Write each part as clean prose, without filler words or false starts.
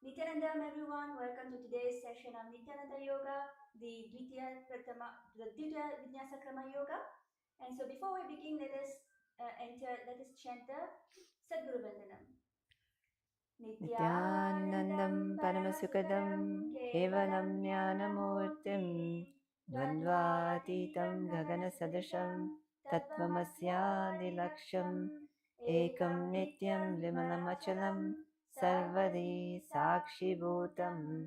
Nithyananda, everyone. Welcome to today's session of Nithyananda Yoga, the Dvithiya Vinyasa Krama Yoga. And so, before we begin, let us chant the Sadguru Vandanam. Nithyanandam Paramasukadam Kevalam Jnanamurtim Dvandvatitam Gaganasadasham Tattvamasyanilaksham Ekam Nityam Vimalamachalam Sarvadi Sakshibhutam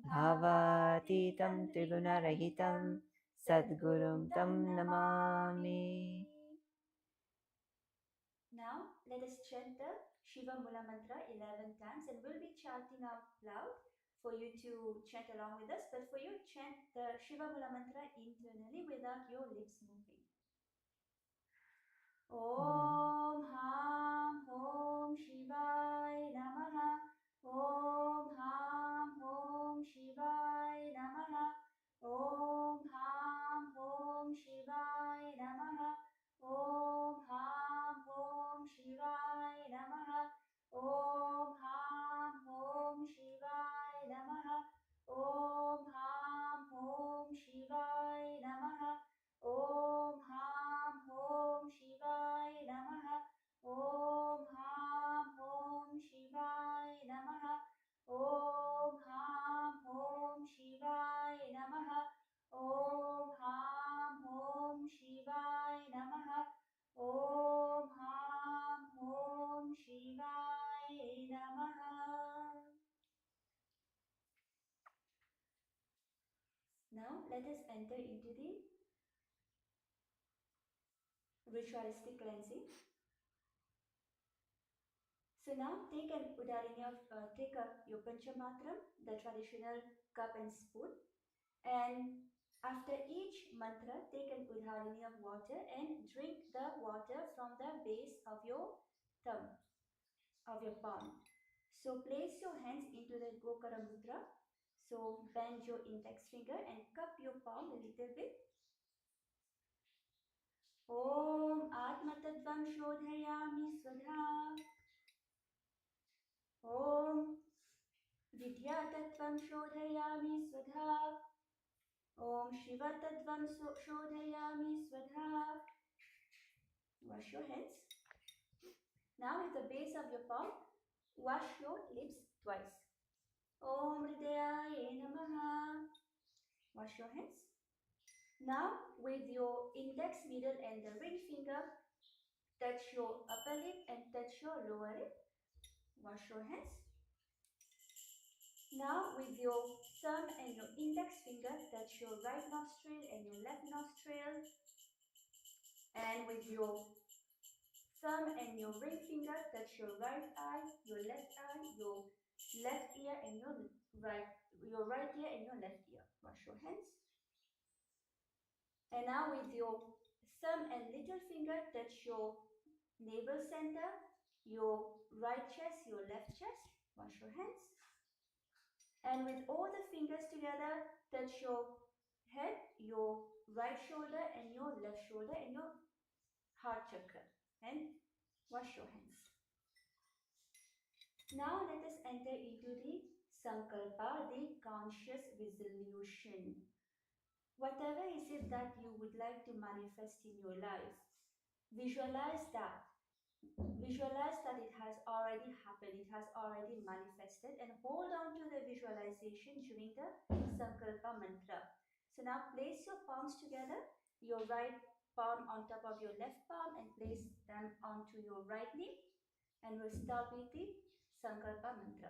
Bhavatitam Triguణarahitam Sadgurum Tam Namami. Now, let us chant the Shiva Mula Mantra 11 times, and we'll be chanting out loud for you to chant along with us. But for you, chant the Shiva Mula Mantra internally without your lips moving. Om Ham Om Shivaya Namaha. Om Ham Om Shivaya Namaha. Om Ham Om Shivaya Namaha. Om Ham Om Shivaya Namaha. Om Ham Om Shivaya Namaha. Om Ham Om Shivaya Namaha. Om Ham Om Shivaya Namaha. Om Ham Om Shivaya Namaha. Om Ham Om Shivaya Namaha. Om Ham Om Shivaya Namaha. Om Ham Om Shivaya Namaha. Now let us enter into the ritualistic cleansing. So now take an udarini of your panchamatram, the traditional cup and spoon, and after each mantra, take an udharini of water and drink the water from the base of your thumb, of your palm. So place your hands into the Gokara Mudra. So bend your index finger and cup your palm a little bit. Om Atmatadvam Shodhayami Swadha. Om Vidyatatvam Shodhayami Swadha. Om Shivatadvam Shodhayami Swadha. Wash your hands. Now with the base of your palm, wash your lips twice. Om Hridayaya Namaha. Wash your hands. Now with your index, middle and the ring finger, touch your upper lip and touch your lower lip. Wash your hands. Now with your thumb and your index finger, touch your right nostril and your left nostril. And with your thumb and your ring finger, touch your right eye, your left ear and your right ear and your left ear. Wash your hands. And now with your thumb and little finger, touch your navel center, your right chest, your left chest. Wash your hands. And with all the fingers together, touch your head, your right shoulder and your left shoulder and your heart chakra. And wash your hands. Now let us enter into the Sankalpa, the conscious resolution. Whatever is it that you would like to manifest in your life, visualize that. Visualize that it has already happened, it has already manifested, and hold on to the visualization during the Sankalpa mantra. So now place your palms together, your right palm on top of your left palm, and place them onto your right knee. And we'll start with the Sankalpa mantra.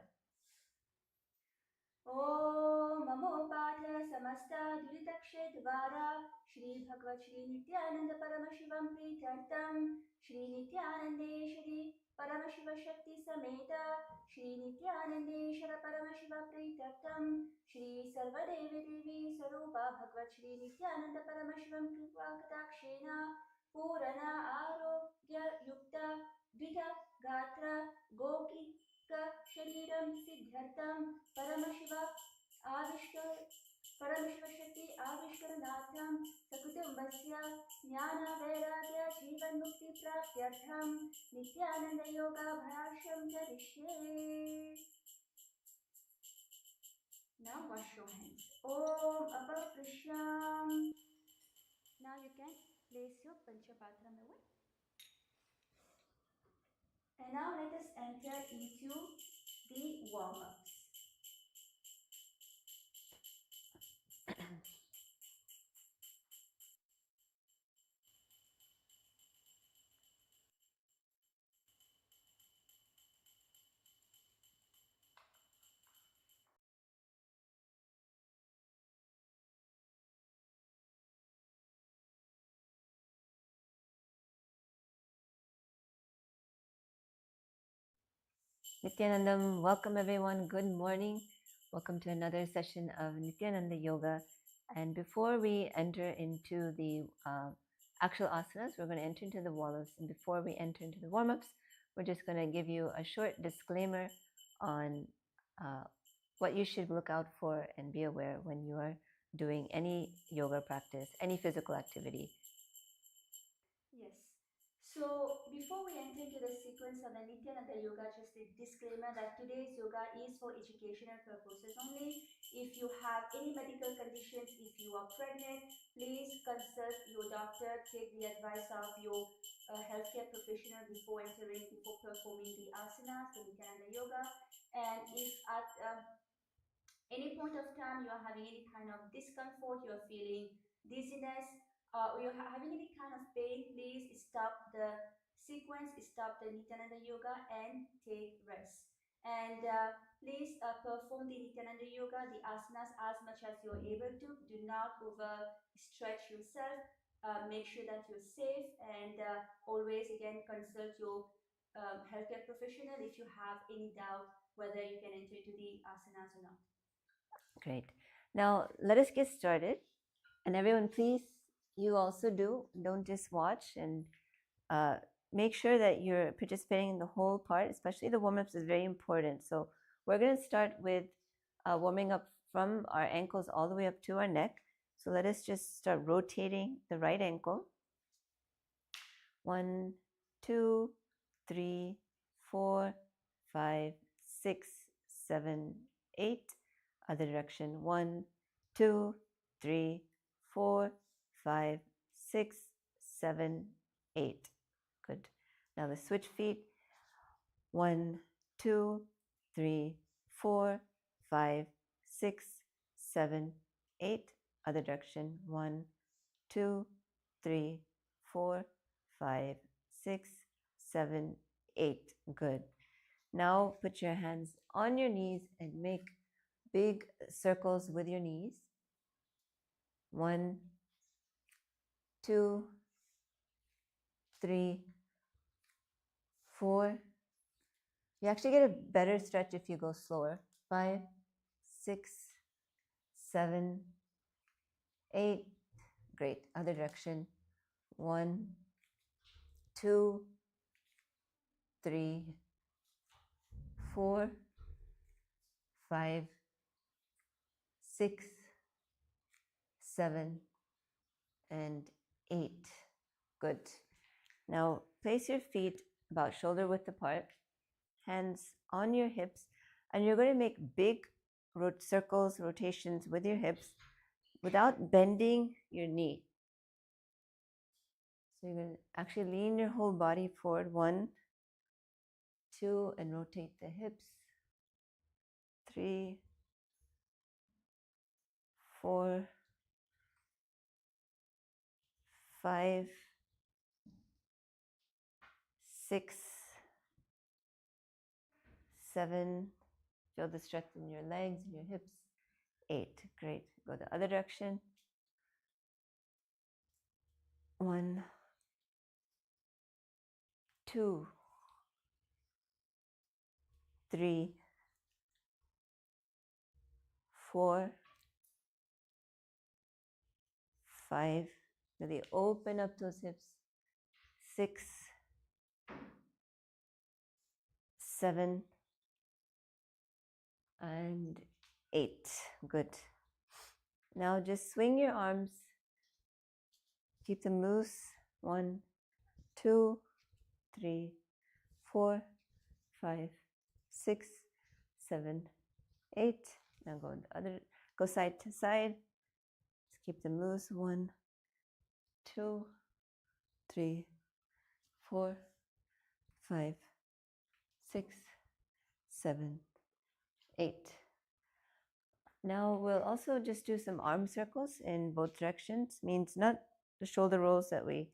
Om Mamopatha Samasta Duritakshedvara Shri Bhagavad Shri Nithyananda Paramashivam Pritartam Shri Nithyanandeshari Paramashiva Shakti Sameta Shri Nithyanandeshara Paramashiva Pritartam Shri Sarvadevi Devi Sarupa Bhagavad Shri Nithyananda Paramashivam Kripakatakshena Purana Arogya Yukta Dvita Gatra Goki शरीरं सिद्ध्यर्थं परमशिवशक्ति आविष्करणार्थं सकुटुम्बस्य ज्ञानवैराग्य जीवन्मुक्तिप्राप्त्यर्थं नित्यानन्दयोगाभ्यासं करिष्ये. Now wash your hands. Om Apaprishyam. Now you can place your Panchapatram away. And now let us enter into the warm-ups. Nithyanandam, welcome everyone. Good morning. Welcome to another session of Nithyananda Yoga. And before we enter into the actual asanas, we're going to enter into the warm-ups. And before we enter into the warm-ups, we're just going to give you a short disclaimer on what you should look out for and be aware when you are doing any yoga practice, any physical activity. Yes. So before we enter into the sequence of the Nithyananda Yoga, just a disclaimer that today's yoga is for educational purposes only. If you have any medical conditions, if you are pregnant, please consult your doctor, take the advice of your healthcare professional before performing the asanas, the Nithyananda Yoga. And if at any point of time you are having any kind of discomfort, you're feeling dizziness, or you're having any kind of pain, please stop the sequence, stop the Nityananda Yoga and take rest. And please perform the Nityananda Yoga, the asanas, as much as you're able to. Do not overstretch yourself. Make sure that you're safe, and always again consult your healthcare professional if you have any doubt whether you can enter into the asanas or not. Great. Now let us get started. And everyone, please, you also don't just watch, and make sure that you're participating in the whole part, especially the warm-ups is very important. So we're going to start with warming up from our ankles all the way up to our neck. So let us just start rotating the right ankle. 1, 2, 3, 4, 5, 6, 7, 8. Other direction. 1, 2, 3, 4, 5, 6, 7, 8. Good. Now the switch feet. 1, 2, 3, 4, 5, 6, 7, 8. Other direction. 1, 2, 3, 4, 5, 6, 7, 8. Good. Now put your hands on your knees and make big circles with your knees. 1, 2, 3, 4. You actually get a better stretch if you go slower. 5, 6, 7, 8. Great. Other direction. 1, 2, 3, 4, 5, 6, 7, and 8. Good. Now place your feet about shoulder width apart, hands on your hips, and you're going to make big circles, rotations with your hips without bending your knee. So you're going to actually lean your whole body forward. 1, 2, and rotate the hips. 3, 4, 5, 6, 7. Feel the stretch in your legs and your hips. 8. Great. Go the other direction. 1, 2, 3, 4, 5. Really open up those hips. 6, 7, and 8. Good. Now just swing your arms. Keep them loose. 1, 2, 3, 4, 5, 6, 7, 8. Now go side to side. Just keep them loose. 1, 2, 3, 4, 5, 6, 7, 8. Now we'll also just do some arm circles in both directions. Means not the shoulder rolls that we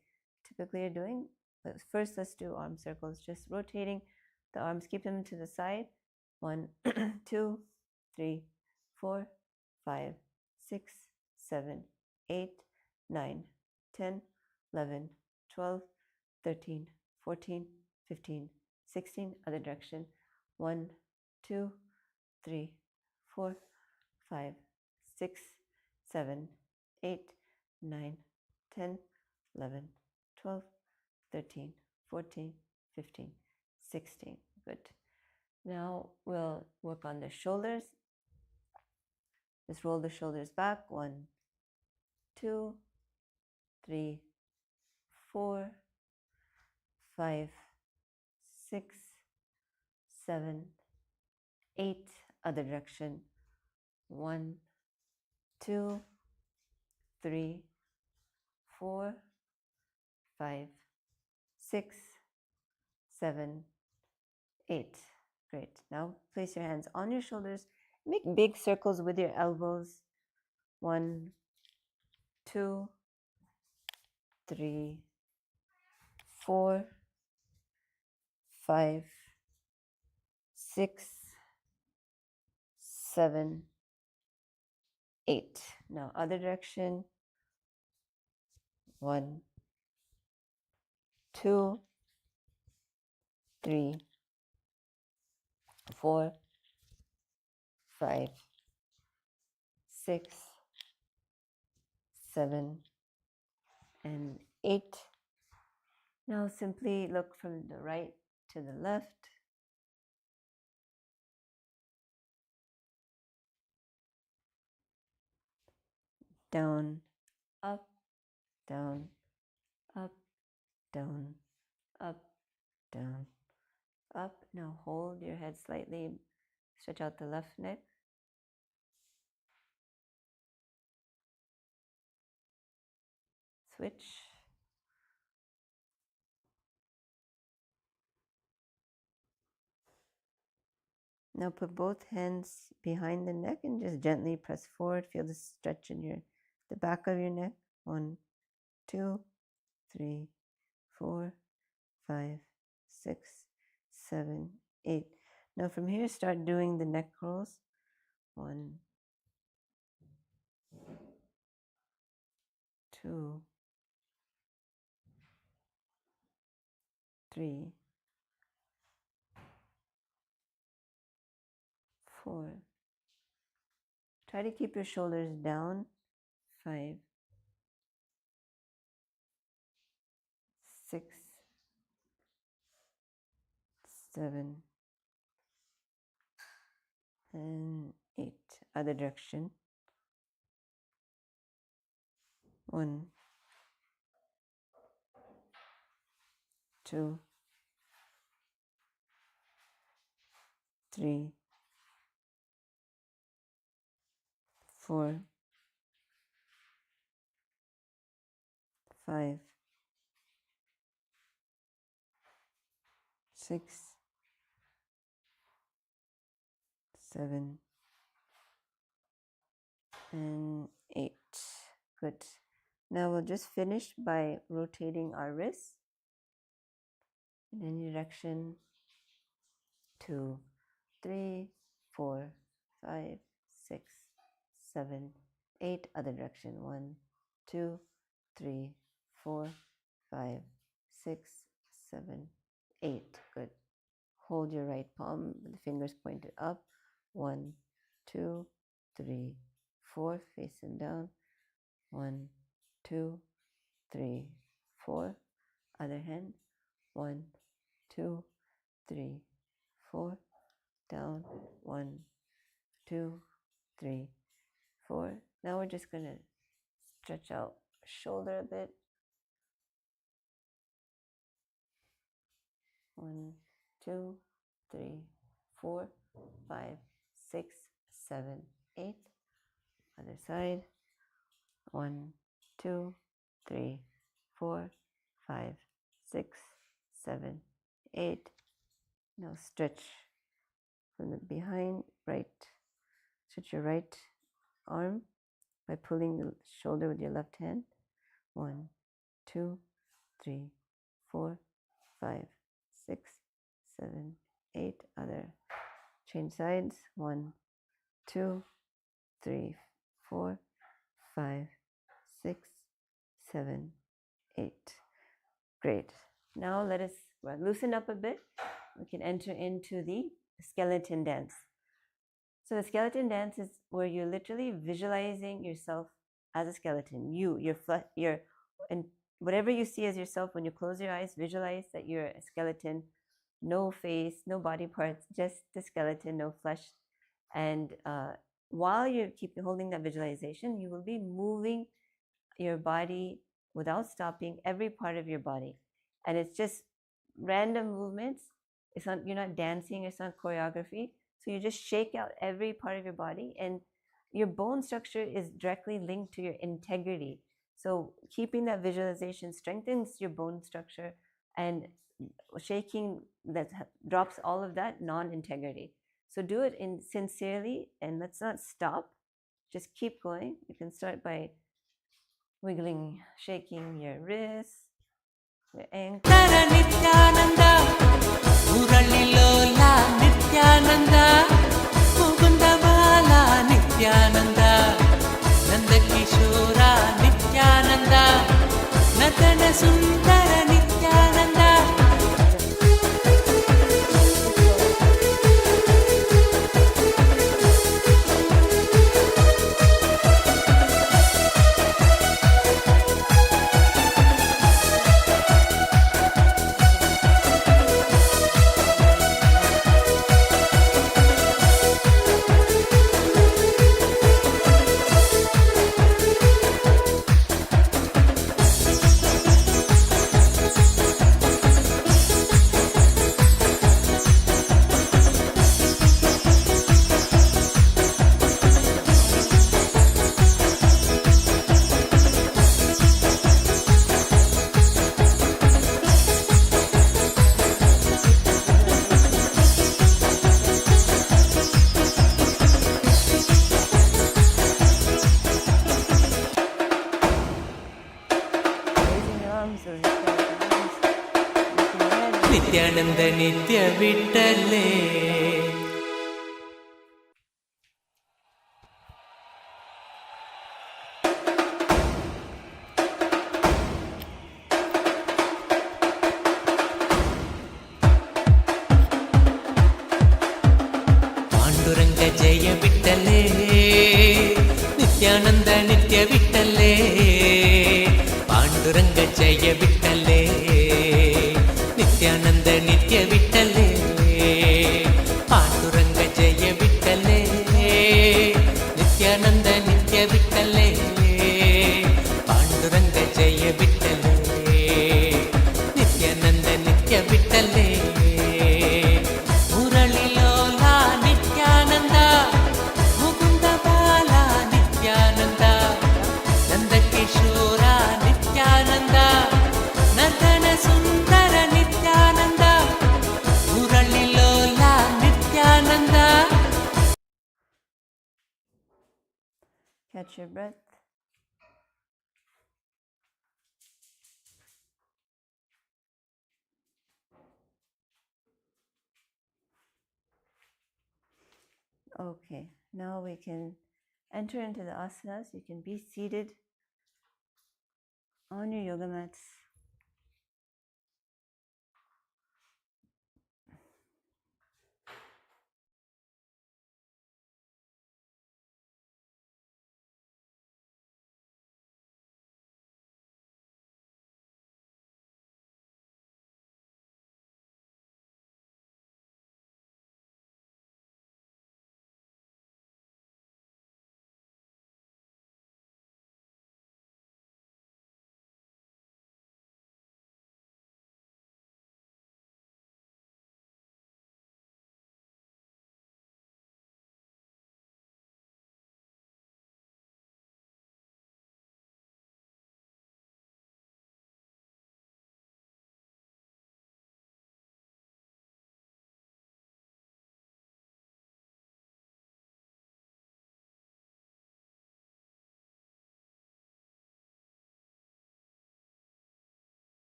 typically are doing, but first let's do arm circles, just rotating the arms. Keep them to the side. 1, 2, 3, 4, 5, 6, 7, 8, 9, 10, 11, 12, 13, 14, 15, 16. Other direction. 1, 2, 3, 4, 5, 6, 7, 8, 9, 10, 11, 12, 13, 14, 15, 16. Good. Now we'll work on the shoulders. Just roll the shoulders back. 1, 2, 3, 4, 5, 6, 7, 8. Other direction. 1, 2, 3, 4, 5, 6, 7, 8. Great. Now place your hands on your shoulders. Make big circles with your elbows. 1, 2, 3, 4, 5, 6, 7, 8. Now other direction. 1, 2, 3, 4, 5, 6, 7, and 8. Now simply look from the right to the left. Down, up, down, up, down, up, down, up. Now hold your head slightly. Stretch out the left neck. Switch. Now put both hands behind the neck and just gently press forward. Feel the stretch in the back of your neck. 1, 2, 3, 4, 5, 6, 7, 8. Now from here, start doing the neck rolls. 1, 2, 3, 4. Try to keep your shoulders down. 5, 6, 7, and 8. Other direction. 1, 2, 3, 4, 5, 6, 7, and 8. Good. Now we'll just finish by rotating our wrists in any direction. 2, 3, 4, 5, 6, 7, 8. Other direction. 1, 2, 3, 4, 5, 6, 7, 8. Good. Hold your right palm with the fingers pointed up. 1, 2, 3, 4. Facing down. 1, 2, 3, 4. Other hand. 1, 2, 3, 4. Down. 1, 2, 3, 4. Now we're just going to stretch out shoulder a bit. 1, 2, 3, 4, 5, 6, 7, 8. Other side. 1, 2, 3, 4, 5, 6, 7, 8. Now stretch from the behind, right. Stretch your right arm by pulling the shoulder with your left hand. 1, 2, 3, 4, 5, 6, 7, 8. Other. Change sides. 1, 2, 3, 4, 5, 6, 7, 8. Great. Now let us loosen up a bit. We can enter into the skeleton dance. So the skeleton dance is where you're literally visualizing yourself as a skeleton. And whatever you see as yourself, when you close your eyes, visualize that you're a skeleton. No face, no body parts, just the skeleton, no flesh. And while you keep holding that visualization, you will be moving your body without stopping, every part of your body. And it's just random movements. You're not dancing, it's not choreography. So you just shake out every part of your body, and your bone structure is directly linked to your integrity. So keeping that visualization strengthens your bone structure, and shaking that drops all of that non-integrity. So do it sincerely, and let's not stop. Just keep going. You can start by wiggling, shaking your wrists, your ankles. Nithyananda, Muralilola Nithyananda, Mukundabala Nithyananda, Nandakishora Nithyananda, Natana Sundara Nithyananda. Nithyananda Nithya Vittale. Panduranga Jaya Vittale, Nithyananda Nithya Vittale, Panduranga Jaya Vittale, Nithyananda Nithya Vittale, Panduranga Jaya Vittale, Nithyananda Nithya Vittale, Panduranga Jaya Vittale, Nithyananda Nithya Vittale. Muralilola Nithyananda, Mukundabala Nithyananda, Nandakishora Nithyananda, Natana Sundara Nithyananda, Muralilola Nithyananda. Catch your breath. Okay, now we can enter into the asanas. You can be seated on your yoga mats.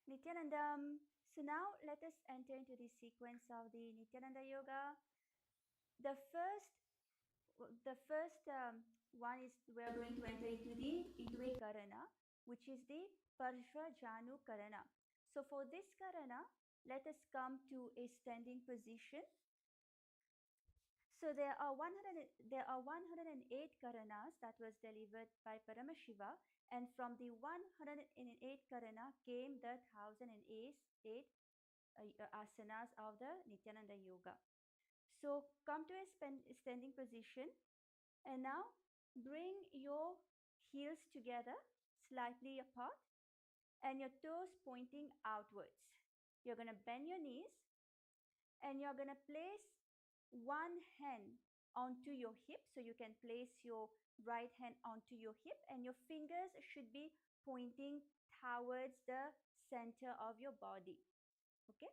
Nithyanandam. So now let us enter into the sequence of the Nithyananda Yoga. The first, the first one is we are going to enter into a karana, which is the Parshva Janu Karana. So for this karana, let us come to a standing position. So there are 108 karanas that was delivered by Paramashiva, and from the 108 karana came the 1008 asanas of the Nithyananda Yoga. So come to a standing position, and now bring your heels together slightly apart and your toes pointing outwards. You're going to bend your knees and you're going to place one hand onto your hip. So you can place your right hand onto your hip and your fingers should be pointing towards the center of your body. Okay,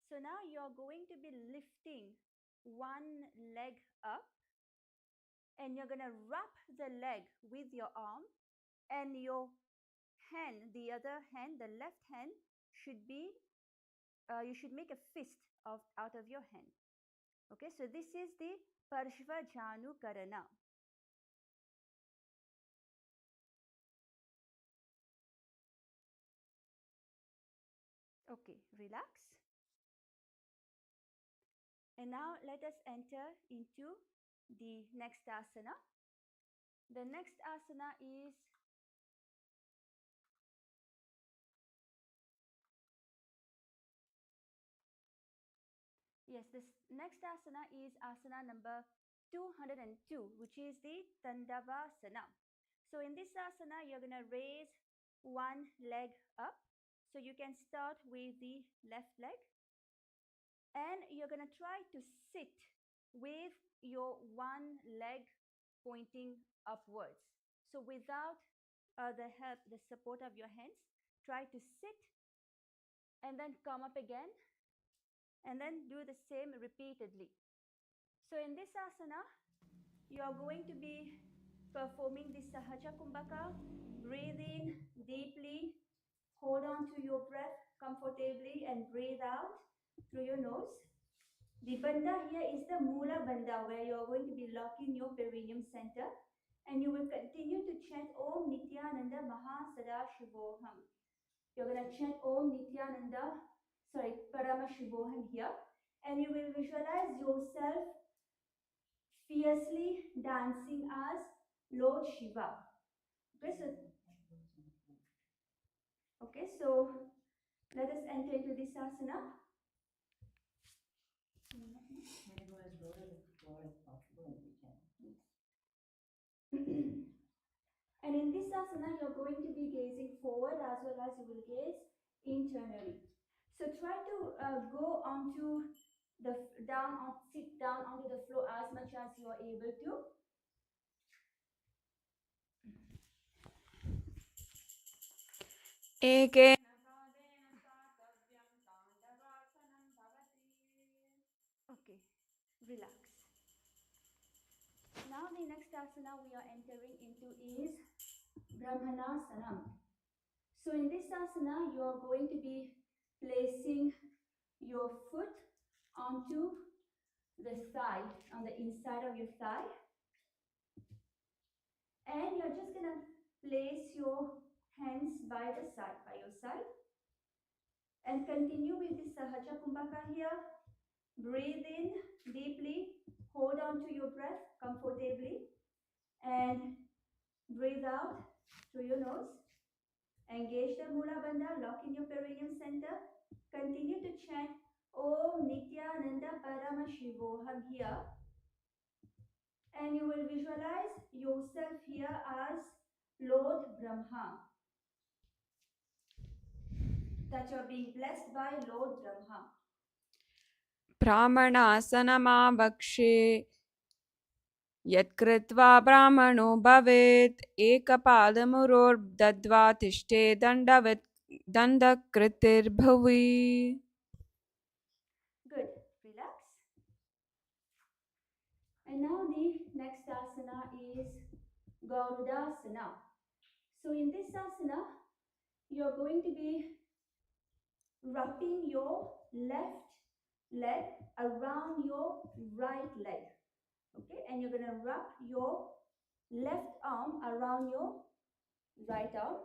so now you're going to be lifting one leg up and you're going to wrap the leg with your arm, and your hand, the other hand, the left hand should be you should make a fist out of your hand. Okay, so this is the Parshva Janu Karana. Okay, relax. And now let us enter into the next asana. The next asana is yes, this next asana is asana number 202, which is the Tandavasana. So in this asana, you're going to raise one leg up. So you can start with the left leg and you're going to try to sit with your one leg pointing upwards. So without the support of your hands, try to sit and then come up again and then do the same repeatedly. So in this asana, you are going to be performing the Sahaja Kumbhaka. Breathe in deeply, hold on to your breath comfortably and breathe out through your nose. The bandha here is the Mula Bandha, where you are going to be locking your perineum center, and you will continue to chant Om Nithyananda Maha Sada Shivoham. You're going to chant Om Nithyananda, Parama Shivoham here, and you will visualize yourself fiercely dancing as Lord Shiva. Okay, so let us enter into this asana. And in this asana, you're going to be gazing forward as well as you will gaze internally. So try to go onto sit down onto the floor as much as you are able to. Eke. Okay, relax. Now the next asana we are entering into is Brahmanasanam. So in this asana, you are going to be placing your foot onto the thigh, on the inside of your thigh. And you're just going to place your hands by your side. And continue with the Sahaja Kumbhaka here. Breathe in deeply, hold on to your breath comfortably, and breathe out through your nose. Engage the Mula Bandha, lock in your perineum center. Continue to chant Om Nithyananda Parama Shivoham here. And you will visualize yourself here as Lord Brahma. That you are being blessed by Lord Brahma. ब्राह्मणासनमावक्षे यत्कृत्वा ब्राह्मणो भवेत् एकपादमुरोर्दद्वा तिष्ठे दण्डकृतिर्भुवि. Good. Relax. And now the next asana is Garudasana. So in this asana, you're going to be wrapping your left leg around your right leg. Okay, and you're gonna wrap your left arm around your right arm.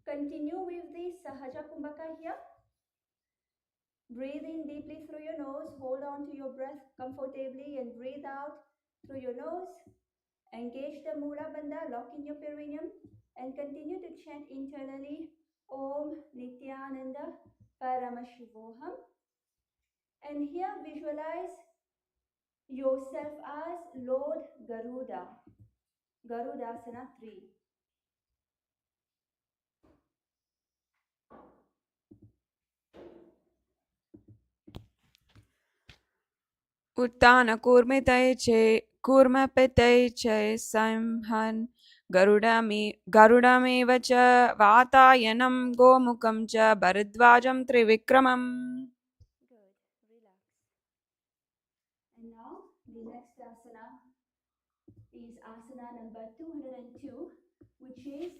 Continue with the Sahaja Kumbhaka here. Breathe in deeply through your nose. Hold on to your breath comfortably and breathe out through your nose. Engage the Mula Bandha, lock in your perineum, and continue to chant internally Om Nithyananda Paramashivoham. And here visualize yourself as Lord Garuda, Garudasana 3. कूर्मपितै च संहन् गरुडमेव च वातायनं गोमुखं च भरद्वाजं त्रिविक्रमम्. Good. Relax. And now the next asana is asana number 202, which is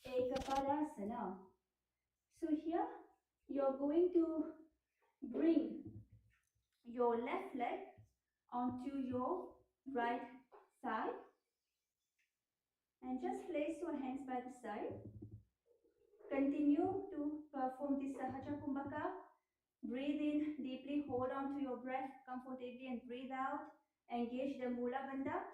Ekapadasana. So here you're going to bring your left leg onto your right side and just place your hands by the side. Continue to perform this Sahaja Kumbhaka. Breathe in deeply, hold on to your breath comfortably and breathe out. Engage the Mula Bandha.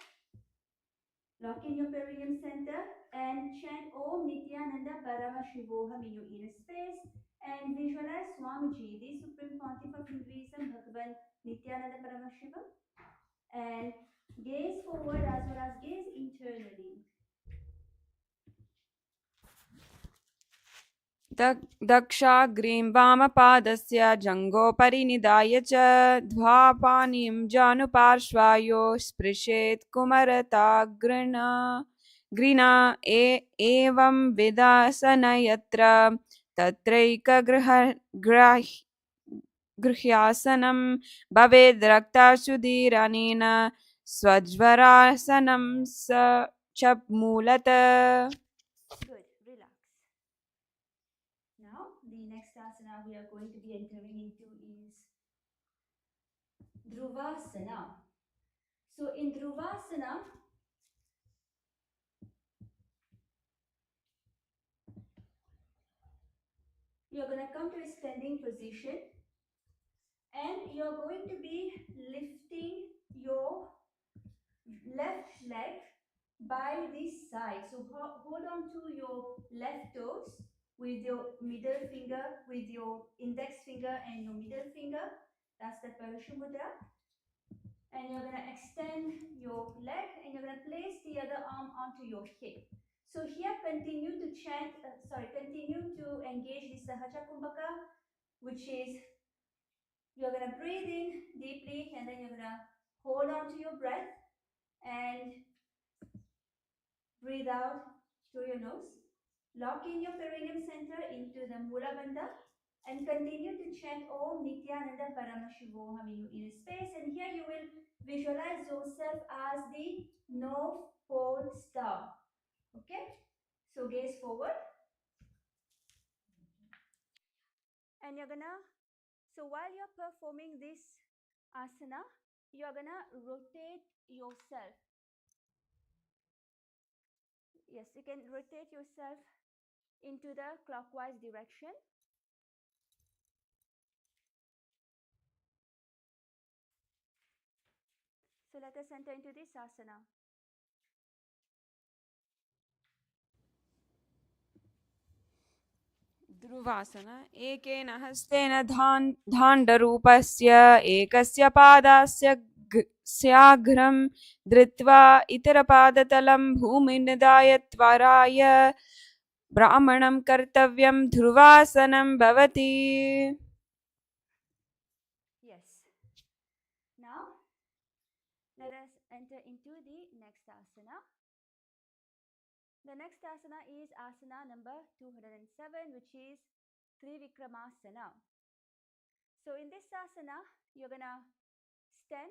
Lock in your perineum center and chant Om Nithyananda Paramashivoham in your inner space and visualize Swamiji, the Supreme Pontiff of Hinduism, Bhagavan Nithyananda Paramashiva, and gaze forward as well as gaze internally. दक्षाग्रीं वामपादस्य जङ्घोपरि निधाय च द्वापानीं जानुपार्श्वायो स्पृशेत् कुमरताग्रणा ग्रीना एवं विदासन यत्र तत्रैकगृह्यासनं भवेद् रक्ताशुधिरनेन स्वज्वरासनं च मूलत. Good. Relax. Now, the next asana we are going to be entering into is Dhruvasana. So, in Dhruvasana, you're going to come to a standing position and you're going to be lifting your left leg by this side. So, hold on to your left toes with your middle finger, with your index finger and your middle finger. That's the Parashumudra. And you're going to extend your leg and you're going to place the other arm onto your hip. So here continue to chant, continue to engage the Sahaja Kumbhaka, which is you're going to breathe in deeply and then you're going to hold on to your breath and breathe out through your nose. Lock in your perineum center into the Mula Bandha and continue to chant Om Nithyananda Paramashivoham in your inner space. And here you will visualize yourself as the North Pole Star. Okay? So gaze forward. And you're gonna, so while you're performing this asana, you're gonna rotate yourself. Yes, you can rotate yourself into the clockwise direction. So let us enter into this asana. ध्रुवासन एकेन हस्तेन धाण्डरूपस्य एकस्य पादस्य स्याघ्रं धृत्वा इतरपादतलं भूमिनिधाय त्वराय ब्राह्मणं कर्तव्यं ध्रुवासनं भवति. Yes. Now, let us enter into the next asana. The next asana is asana number 207, which is Trivikramasana. So in this asana, you're going to stand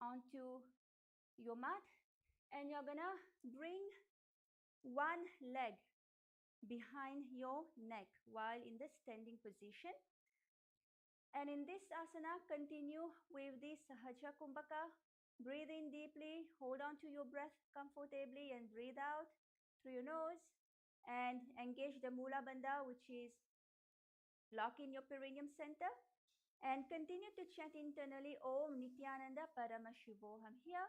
onto your mat and you're going to bring one leg behind your neck while in the standing position. And in this asana, continue with the Sahaja Kumbhaka. Breathe in deeply, hold on to your breath comfortably, and breathe out through your nose. And engage the Mula Bandha, which is lock in your perineum center. And continue to chant internally Om Nithyananda Paramashivoham here.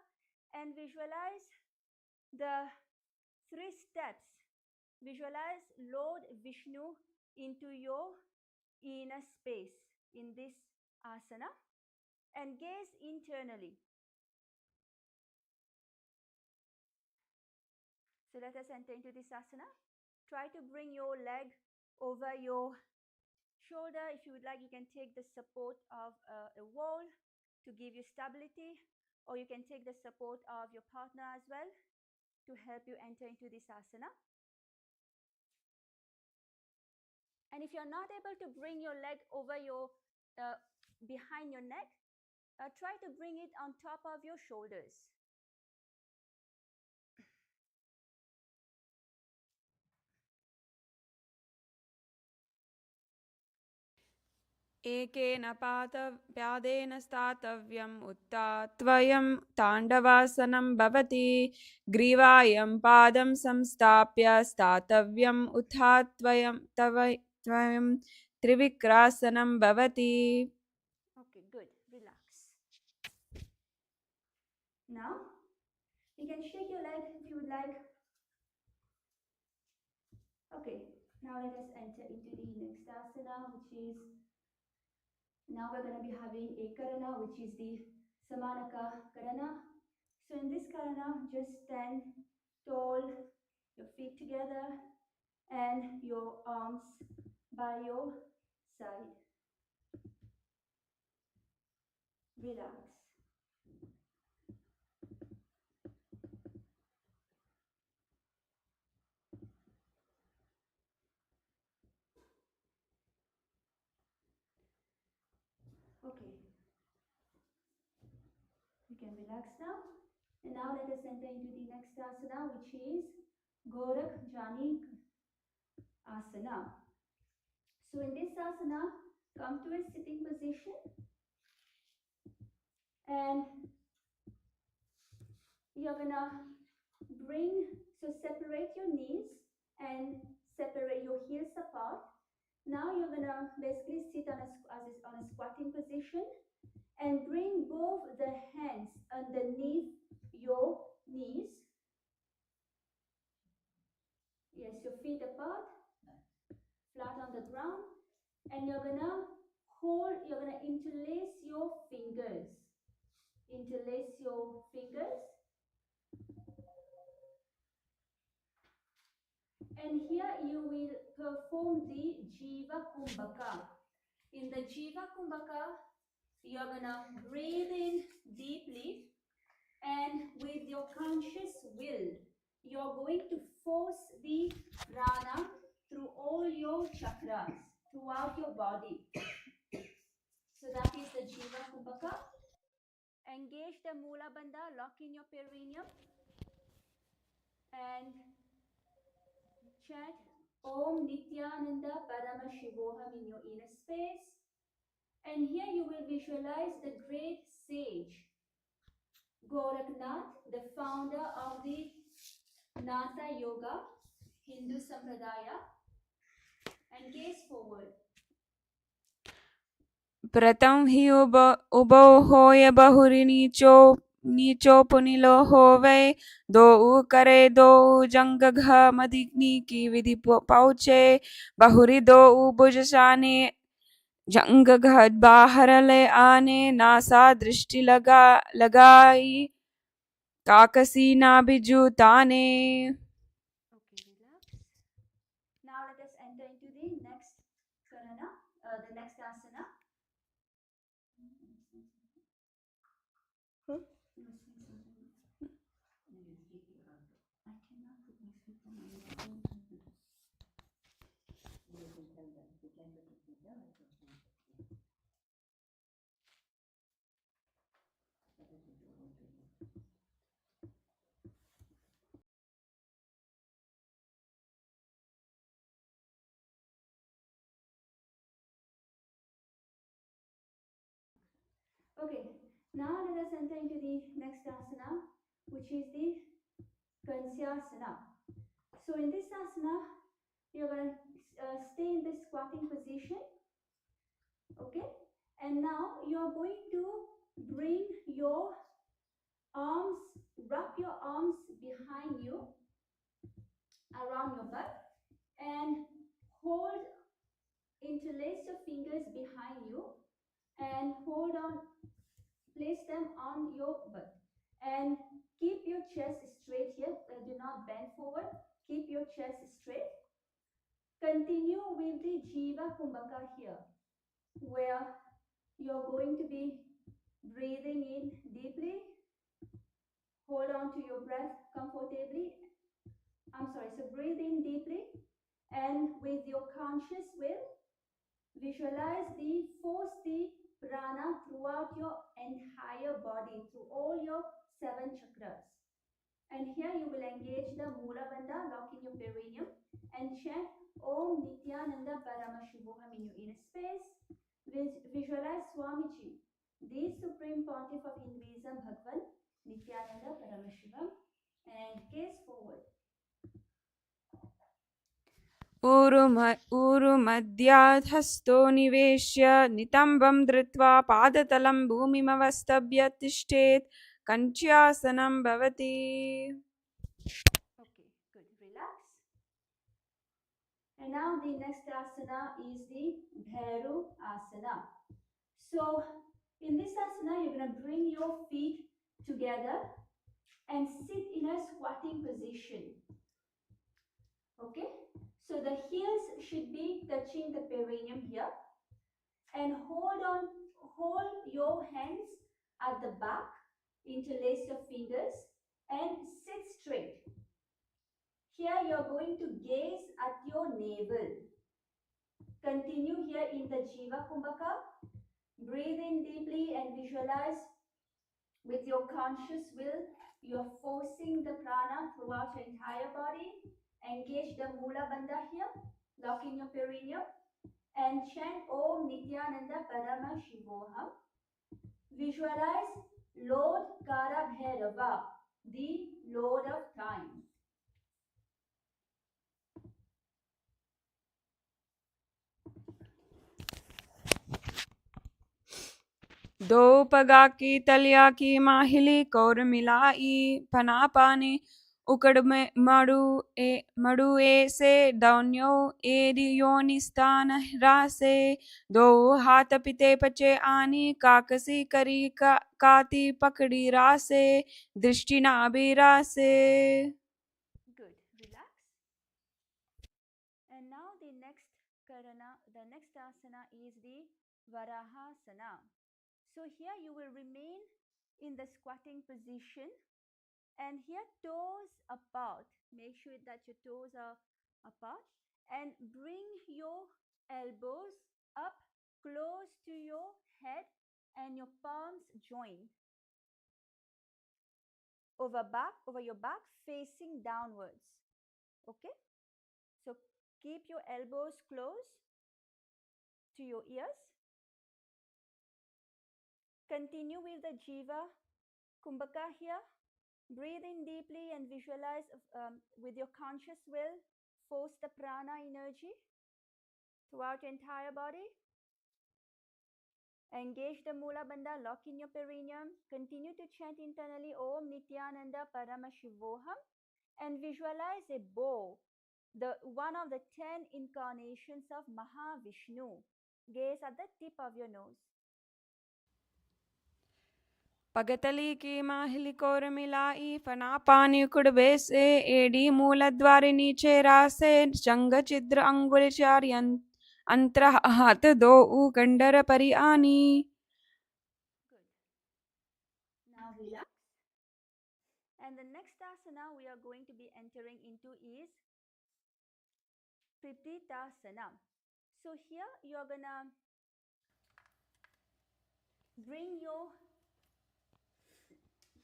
And visualize the 3 steps. Visualize Lord Vishnu into your inner space in this asana and gaze internally. So let us enter into this asana. Try to bring your leg over your shoulder. If you would like, you can take the support of a wall to give you stability, or you can take the support of your partner as well to help you enter into this asana. And if you're not able to bring your leg over your behind your neck, try to bring it on top of your shoulders. एकेन प्यादेन स्थातव्यम् उत्थात्वयं ताण्डवासनं भवति ग्रीवायं पादं संस्थाप्य स्थातव्यम् उत्थात्वयं त्वयं त्रिविक्रासनं भवति. Okay, good. Relax. Now, you can shake your leg if you would like. Okay, now let us enter into the next asana, which is, now we're going to be having a karana, which is the Samanaka karana. So in this karana, just stand tall, your feet together, and your arms by your side. Relax. Okay, you can relax now. And now let us enter into the next asana, which is Gorak Jani Asana. So in this asana, come to a sitting position and you're gonna separate your knees and separate your heels apart. Now you're gonna basically sit on a squatting position and bring both the hands underneath your knees. Yes, your feet apart, flat on the ground, and you're gonna interlace your fingers. Interlace your fingers. And here you will perform the Jiva Kumbhaka. In the Jiva Kumbhaka, you're gonna breathe in deeply, and with your conscious will, you're going to force the prana through all your chakras, throughout your body. So that is the Jiva Kumbhaka. Engage the Mula Bandha, lock in your perineum, and chant Om Nithyananda Paramashivoham in your inner space. And here you will visualize the great sage Goraknath, the founder of the Natha Yoga, Hindu Sampradaya, and gaze forward. प्रथम ही उबो होय बहुरी नीचो पुनिलो होवे दो करे दो जंग घ मदिग्नि की विधि पहुँचे बहुरी दो भुजशाने जंग घ बाहर ले आने नासा दृष्टि लगाई काकसी ना बिजू ताने. Okay, relax. Now let us enter into the next karana, the next asana. Huh? You were saying something. I cannot put my feet on my phone. Okay, now let us enter into the next asana, which is the Kansyasana. So in this asana, you're going to stay in the squatting position. Okay, and now you're going to bring your arms, wrap your arms behind you, around your butt, and hold, interlace your fingers behind you, and hold on, place them on your butt, and keep your chest straight here. Do not bend forward. Keep your chest straight. Continue with the Jiva Kumbhaka here, where you're going to be breathing in deeply. Hold on to your breath comfortably. So breathe in deeply, and with your conscious will, visualize force the prana throughout your entire body, through all your 7 chakras. And here you will engage the Mula Bandha, locking your perineum, and chant Om Nithyananda Paramashivoham in your inner space. Visualize Swamiji, the Supreme Pontiff of Hinduism, Bhagwan Nithyananda Paramashivam, and gaze forward. ऊरुमध्याधस्थो निवेश्य नितम्बं धृत्वा पादतलं भूमिमवस्तभ्य तिष्ठेत् कञ्च्यासनं भवति. Okay, good. Relax. And now the next asana is the Bhairu Asana. So in this asana, you're going to bring your feet together and sit in a squatting position. Okay, so the heels should be touching the perineum here, and hold your hands at the back, interlace your fingers, and sit straight. Here you're going to gaze at your navel. Continue here in the Jiva Kumbhaka. Breathe in deeply and visualize with your conscious will. You're forcing the prana throughout your entire body. Engage the Mula Bandha here, locking your perineum, and chant Om Nithyananda Parama Shivoham. Visualize Lord Kara Bhairava, the Lord of Time. दो पगा की तलिया की माहिली कौर मिलाई पनापानी उकड़ में मड़ु ए से दौन्यो एरी योनिस्तान रासे दो हाथ पिते पचे आनी काकसी करी काती पकड़ी रासे दृष्टि नाभि रासे. Good. Relax. And now the next asana is the Varahasana. So here you will remain in the squatting position, and here toes apart. Make sure that your toes are apart, and bring your elbows up close to your head and your palms joined over your back, facing downwards. Okay, so keep your elbows close to your ears. Continue with the Jiva Kumbhaka here. Breathe in deeply and visualize with your conscious will. Force the prana energy throughout your entire body. Engage the Mula Bandha, lock in your perineum. Continue to chant internally Om Nithyananda Paramashivoham, and visualize a bow, the one of the 10 incarnations of Mahavishnu. Gaze at the tip of your nose. पगतली की माहिली core मिलाई फना पानी उकड़बे से AD मूल द्वार नीचे रासे जंग चिद्र अंगुल चार अंतर हाथ दो उ गंडर परि आनी. Good. Now relax. And the next asana we are going to be entering into is Tripitasana. So here you are gonna bring your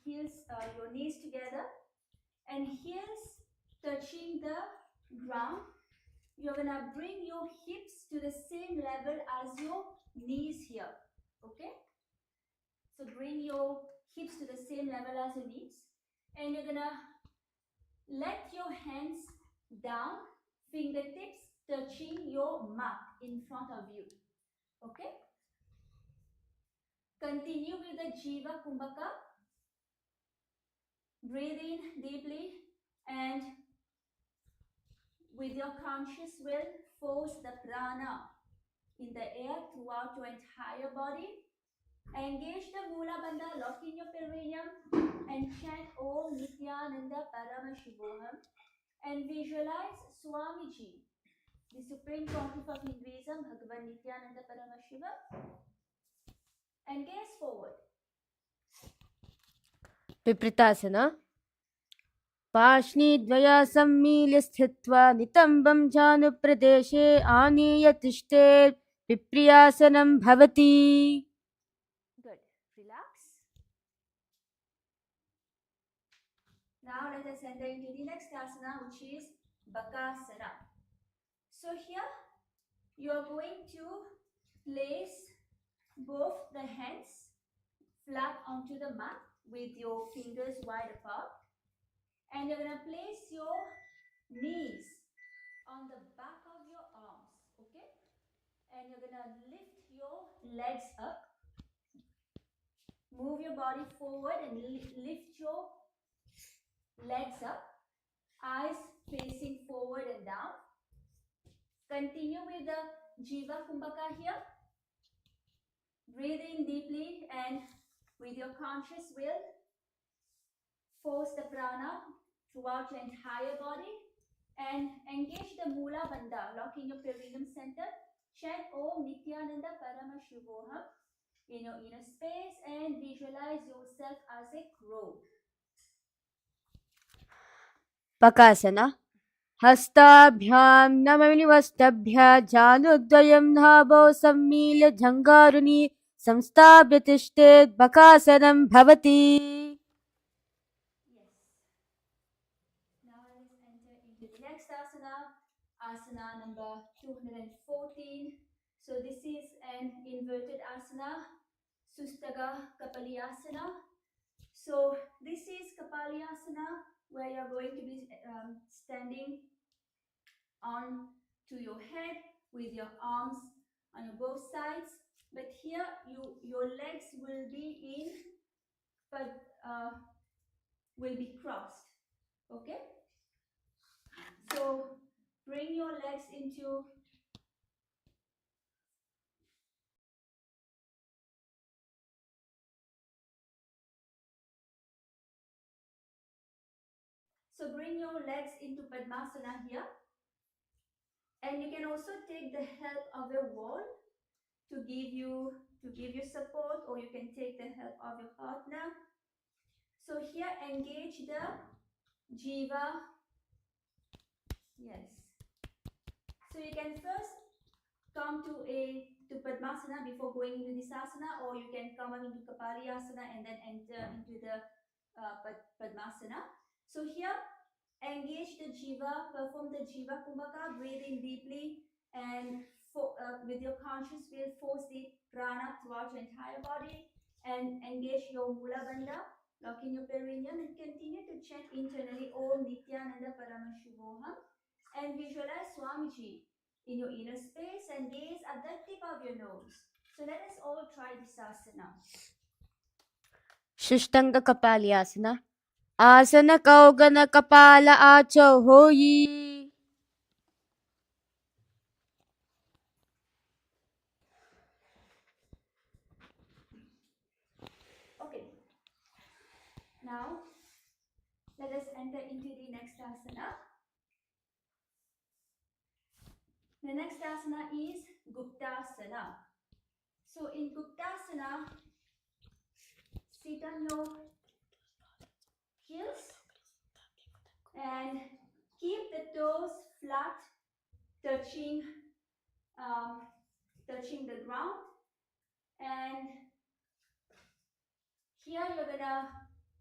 knees together, and heels touching the ground. You're gonna bring your hips to the same level as your knees here. Okay, So bring your hips to the same level as your knees. And you're gonna let your hands down, fingertips touching your mat in front of you. Okay? Continue with the Jiva Kumbhaka. Breathe in deeply and with your conscious will, force the prana in the air throughout your entire body. Engage the Mula Bandha, lock in your perineum and chant Om Nithyananda Paramashivoham and visualize Swamiji, the Supreme Pontiff of Hinduism, Bhagavan Nithyananda Paramashiva, and gaze forward. विपृतासना पार्ष्णीद्वया सम्मील्य स्थित्वा नितम्बं जानुप्रदेशे आनीय तिष्ठेत् विप्रियासनं भवति. Good. Relax. Now let us enter into the next asana, which is Bakasana. So here you are going to place both the hands flat onto the mat with your fingers wide apart, and you're going to place your knees on the back of your arms, okay? And you're going to lift your legs up, move your body forward and lift your legs up, eyes facing forward and down. Continue with the Jiva Kumbhaka here. Breathe in deeply and with your conscious will, force the prana throughout your entire body and engage the Mula Bandha, locking your perineum center. Chant Om Nithyananda Paramashivoham in your inner space and visualize yourself as a crow. पकासना हस्ताभ्यां नमनिवस्तभ्य जानुद्वयं नाभौ सम्मील्य जङ्घारुणि संस्थाप्य तिष्ठेत् बकासनं भवति. Yes. Now let's enter into the next asana, asana number 214. So this is an inverted asana, Sustaga Kapalyasana. So this is Kapalyasana where you're going to be standing on to your head with your arms on your both sides. But here your legs will be in, but will be crossed. Okay? So bring your legs into Padmasana here. And you can also take the help of a wall to give you support, or you can take the help of your partner. So here engage the Jiva. Yes. So you can first come to Padmasana before going into this asana, or you can come up into Kapalyasana and then enter into the Padmasana. So here, engage the Jiva, perform the Jiva Kumbhaka, breathe in deeply, and with your conscious will, force the prana throughout your entire body, and engage your Mula Bandha, lock in your perineum, and continue to chant internally Om Nithyananda Paramashivoham, and visualize Swamiji in your inner space and gaze at the tip of your nose. So let us all try this asana. शुष्टंग कपाल्यासना आसन कौगन कपाल आचो होयि. Okay. Now let us enter into the next asana. The next asana is Guptasana. So in Guptasana, sit on your heels and keep the toes flat, touching the ground. And here you're gonna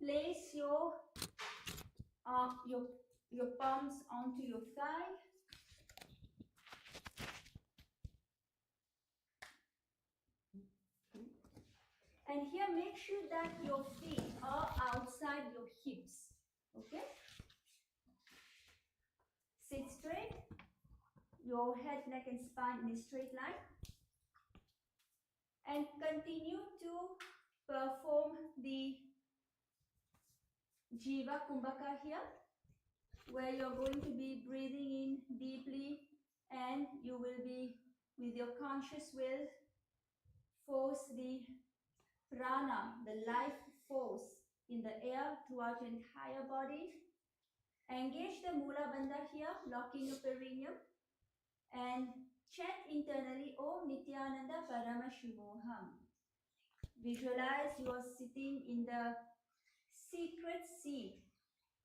place your palms onto your thigh. And here make sure that your feet are outside your hips. Okay? Sit straight. Your head, neck and spine in a straight line. And continue to perform the Jiva Kumbhaka here, where you're going to be breathing in deeply and you will be, with your conscious will, force the prana, the life force in the air throughout your entire body. Engage the Mula Bandha here, locking your perineum, and chant internally Om Nithyananda Parama Shivoham. Visualize you are sitting in the secret seat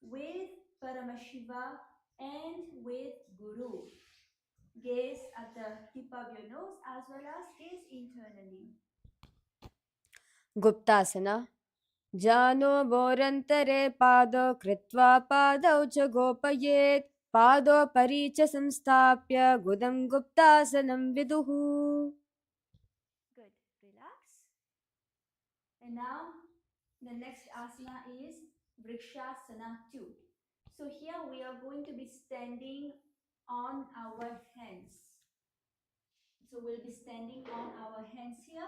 with Paramashiva and with Guru. Gaze at the tip of your nose as well as gaze internally. Guptasana. Jano borantare pado kritva padau cha gopayet pado paricha samstapya gudam guptasanam viduhu. Good. Relax. And now the next asana is Vrikshasana 2. So here we are going to be standing on our hands. So we'll be standing on our hands here.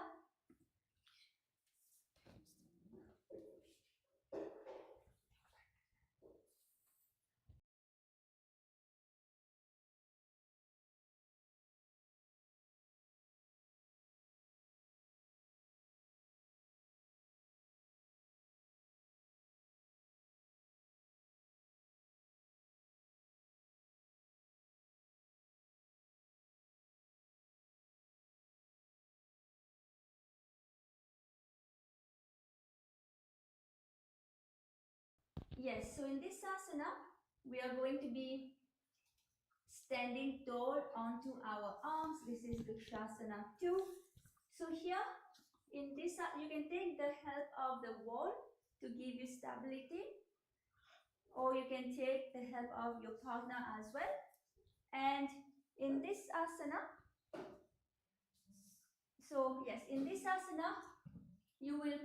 Yes, so in this asana, we are going to be standing tall onto our arms. This is Vrikshasana 2. So here, in this, you can take the help of the wall to give you stability, or you can take the help of your partner as well. And in this asana, so yes, in this asana, you will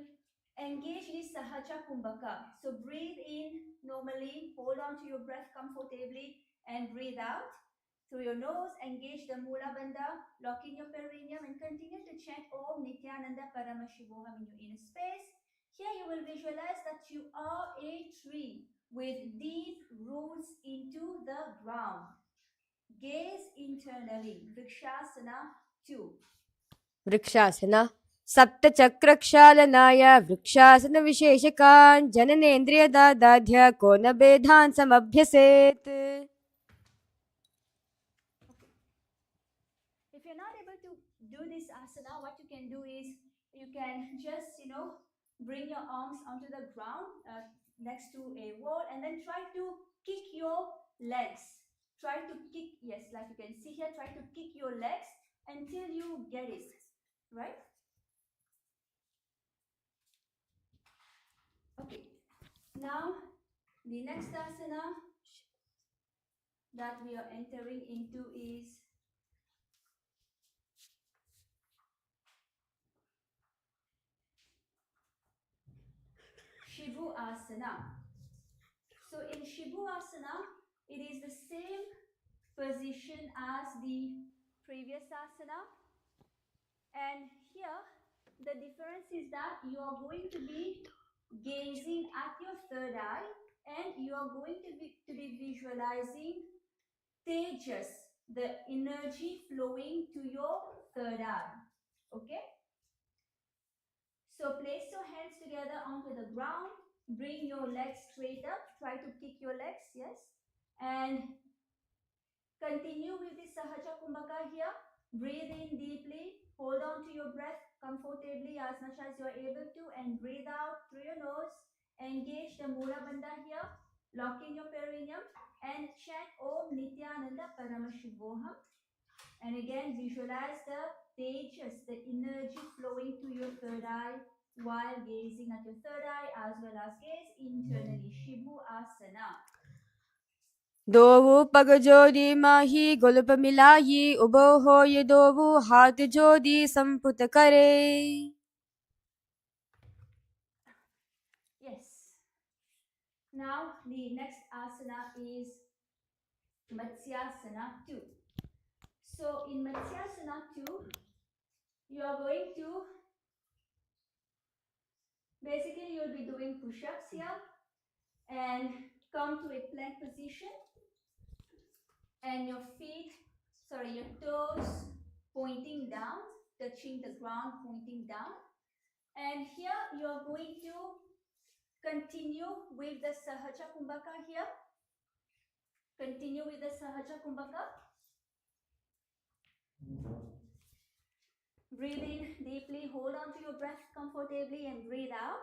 engage the Sahaja Kumbhaka. So breathe in normally, hold on to your breath comfortably, and breathe out through your nose. Engage the Mula Bandha, locking your perineum, and continue to chant Om Nithyananda Parama Shivoham in your inner space. Here you will visualize that you are a tree with deep roots into the ground. Gaze internally. Vrikshasana 2. Vrikshasana. सप्तचक्रक्षालनाय vrikshasana विशेषकान् जननेन्द्रियदादाध्य को न भेदान् समभ्यसेत्. If you're not able to do this asana, what you can do is you can just, bring your arms onto the ground next to a wall and then try to kick your legs. Try to kick, yes, like you can see here, try to kick your legs until you get it, right? Okay, now the next asana that we are entering into is Shivu Asana. So in Shivu Asana, it is the same position as the previous asana. And here, the difference is that you are going to be gazing at your third eye and you are going to be visualizing Tejas, the energy flowing to your third eye. Okay? So place your hands together onto the ground. Bring your legs straight up. Try to kick your legs, yes. And continue with the Sahaja Kumbhaka here. Breathe in deeply. Hold on to your breath comfortably as much as you are able to. And breathe out through your nose. Engage the Mula Bandha here. Lock in your perineum. And chant Om Nithyananda Parama Shivoham. And again, visualize the tejas, the energy flowing to your third eye while gazing at your third eye as well as gaze internally. Shivu Asana. दोवु पगजोदी माही गुलप मिलाई उबो हो ये दोवु हाथ जोदी संपुत करे. Now the next asana is Matsyasana 2. So in Matsyasana 2, you are going to basically you'll be doing push-ups here and come to a plank position and your toes pointing down, touching the ground, pointing down. And here you're going to continue with the Sahaja Kumbhaka here. Continue with the Sahaja Kumbhaka. Breathe in deeply, hold on to your breath comfortably and breathe out.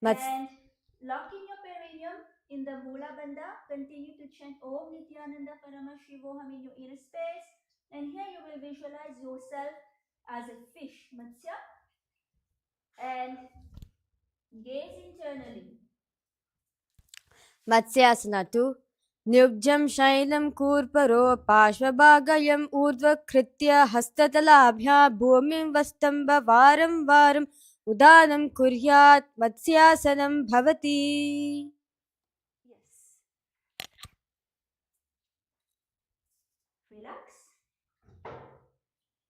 And lock in your perineum in the Mula Bandha. Continue to chant Om Nithyananda Parama Shivoham in your inner space. And here you will visualize yourself as a fish, Matsya, and gaze internally. Matsyasana 2. Nibjam Shailam Kurparo Pashvabhagayam Urdvakritya Hastatalabhya Bhumim Vastamba Varam Varam Udanam Kuryat Matsyasanam Bhavati. Yes. Relax.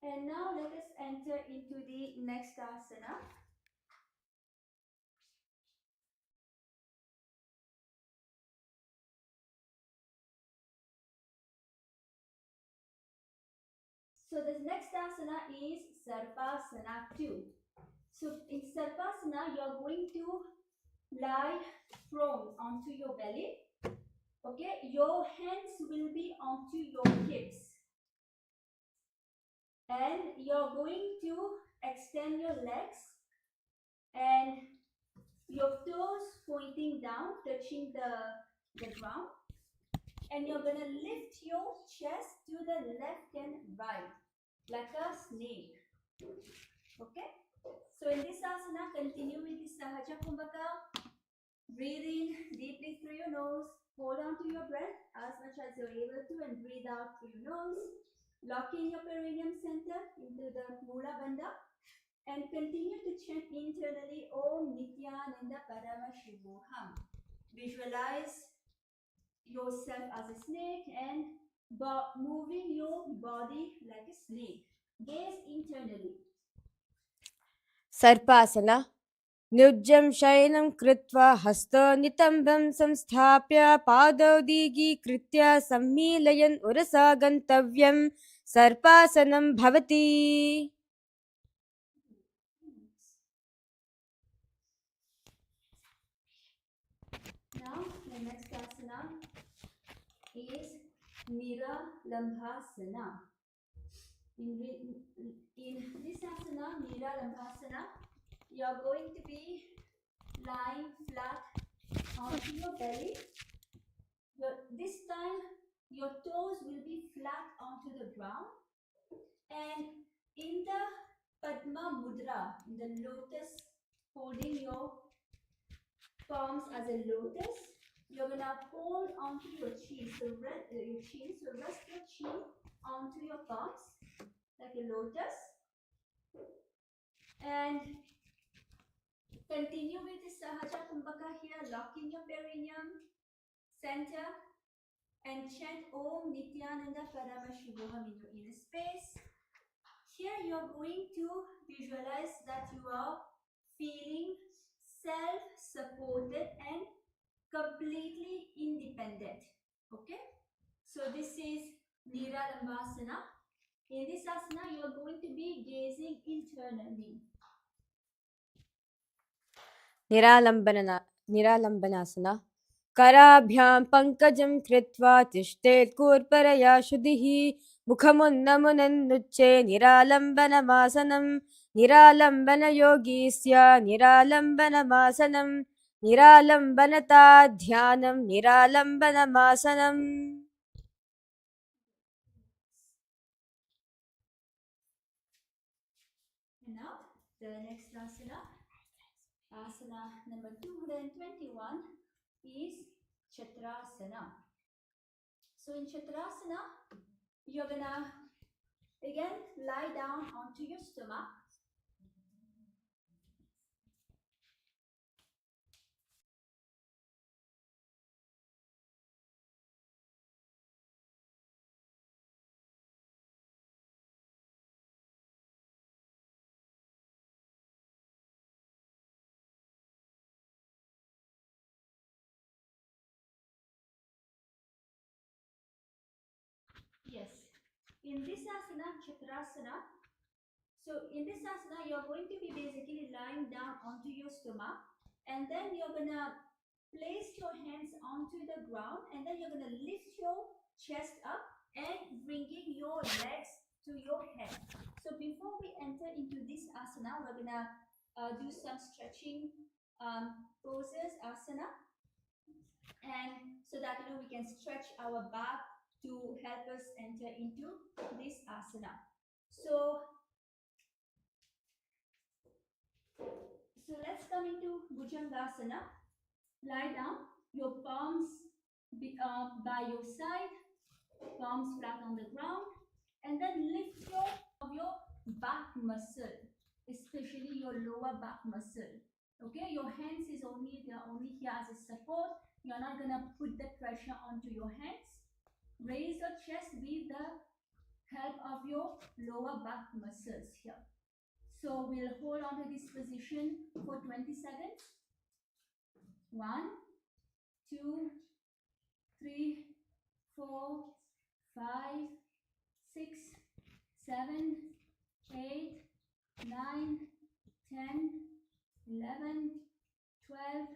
And now let us enter into the next asana. So the next asana is Sarpasana 2. So in Sarpasana, you are going to lie prone onto your belly. Okay, your hands will be onto your hips. And you're going to extend your legs and your toes pointing down, touching the ground. And you're going to lift your chest to the left and right, like a snake. Okay? So in this asana, continue with the Sahaja Kumbhaka. Breathe in deeply through your nose. Hold on to your breath as much as you're able to and breathe out through your nose. Lock in your perineum center into the Mula Bandha and continue to chant internally Om Nithyananda Parama Shivoham. Visualize yourself as a snake and moving your body like a snake. Gaze internally. Sarpasana. Nujjam Shainam Kritva Hasta Nitambam Samsthapya Padau Digi Kritya Sammilayan Urasa Gantavyam Sarpasanam Bhavati. Now the next asana is Niralambhasana. In this asana, Niralambhasana, you are going to be lying flat onto your belly. This time, your toes will be flat onto the ground. And in the Padma Mudra, in the lotus, holding your palms as a lotus, you're going to hold onto your chin. So rest your chin onto your palms like a lotus. And continue with the Sahaja Kumbhaka here, locking your perineum center and chant Om Nithyananda Parama Shivoham in your inner space. Here you're going to visualize that you are feeling self-supported and completely independent. Okay? So this is Niralambhasana. In this asana, you are going to be gazing internally. Niralambanasana. Karabhyam pankajam kritva tishtet kurparaya shuddhihi mukhamunnamunannucche niralambanamasana niralambana yogisya niralambanamasana niralambanata dhyanam niralambanamasana. And now, the next asana, asana number 221 is Chatrasana. So in Chatrasana, you're gonna again lie down onto your stomach. Yes. In this asana, Chakrasana, so in this asana, you're going to be basically lying down onto your stomach, and then you're gonna place your hands onto the ground, and then you're gonna lift your chest up and bringing your legs to your head. So before we enter into this asana, we're gonna do some stretching poses, asana, and so that we can stretch our back to help us enter into this asana. So let's come into Bhujangasana. Lie down, your palms by your side, palms flat on the ground, and then lift your back muscle, especially your lower back muscle. Okay, your hands is only here as a support. You're not gonna put the pressure onto your hands. Raise your chest with the help of your lower back muscles here. So we'll hold on to this position for 20 seconds. 1, 2, 3, 4, 5, 6, 7, 8, 9, 10, 11, 12,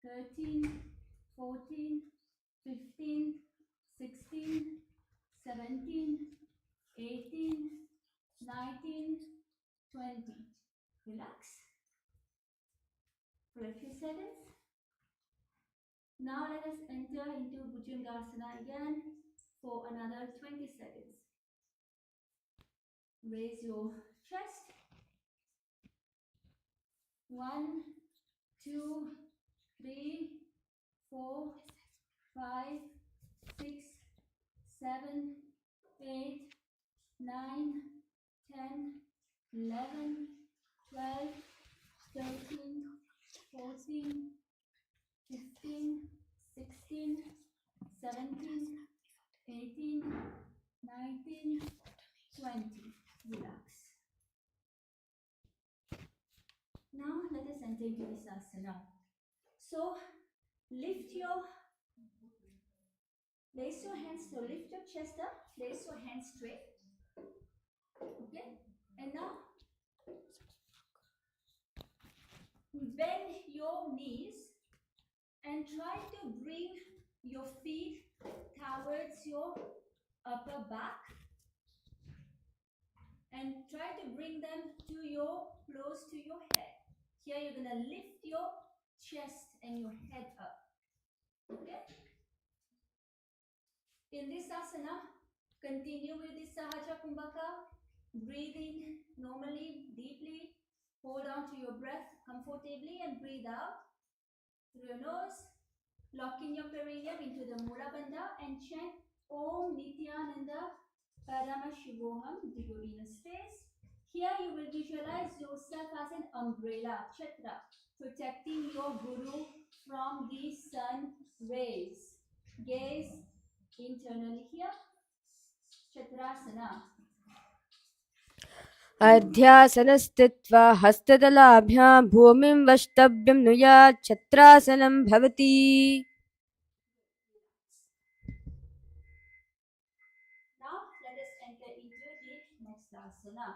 13, 14, 15, 16, 17, 18, 19, 20. Relax for a few seconds. Now let us enter into Bhujangasana again for another 20 seconds. Raise your chest. 1, 2, 3, 4, 5, 6, 7, 8, 9, 10, 11, 12, 13, 14, 15, 16, 17, 18, 19, 20. Relax. Now let us enter into this asana. So place your hands, so lift your chest up, place your hands straight. Okay, and now bend your knees and try to bring your feet towards your upper back and try to bring them close to your head. Here you're gonna lift your chest and your head up. Okay? In this asana, continue with this Sahaja Kumbhaka. Breathe in normally, deeply. Hold on to your breath comfortably and breathe out through your nose. Lock in your perineum into the Mula Bandha and chant Om Nithyananda Parama Shivoham to your inner space. Here you will visualize yourself as an umbrella, chatra, protecting your guru from the sun rays. Gaze internally here, chatrasana. अध्यासनस्थित्वा हस्तदलाभ्यां भूमिं वष्टभ्यं नुयात् छत्रासनं भवति. Now let us enter into the next asana.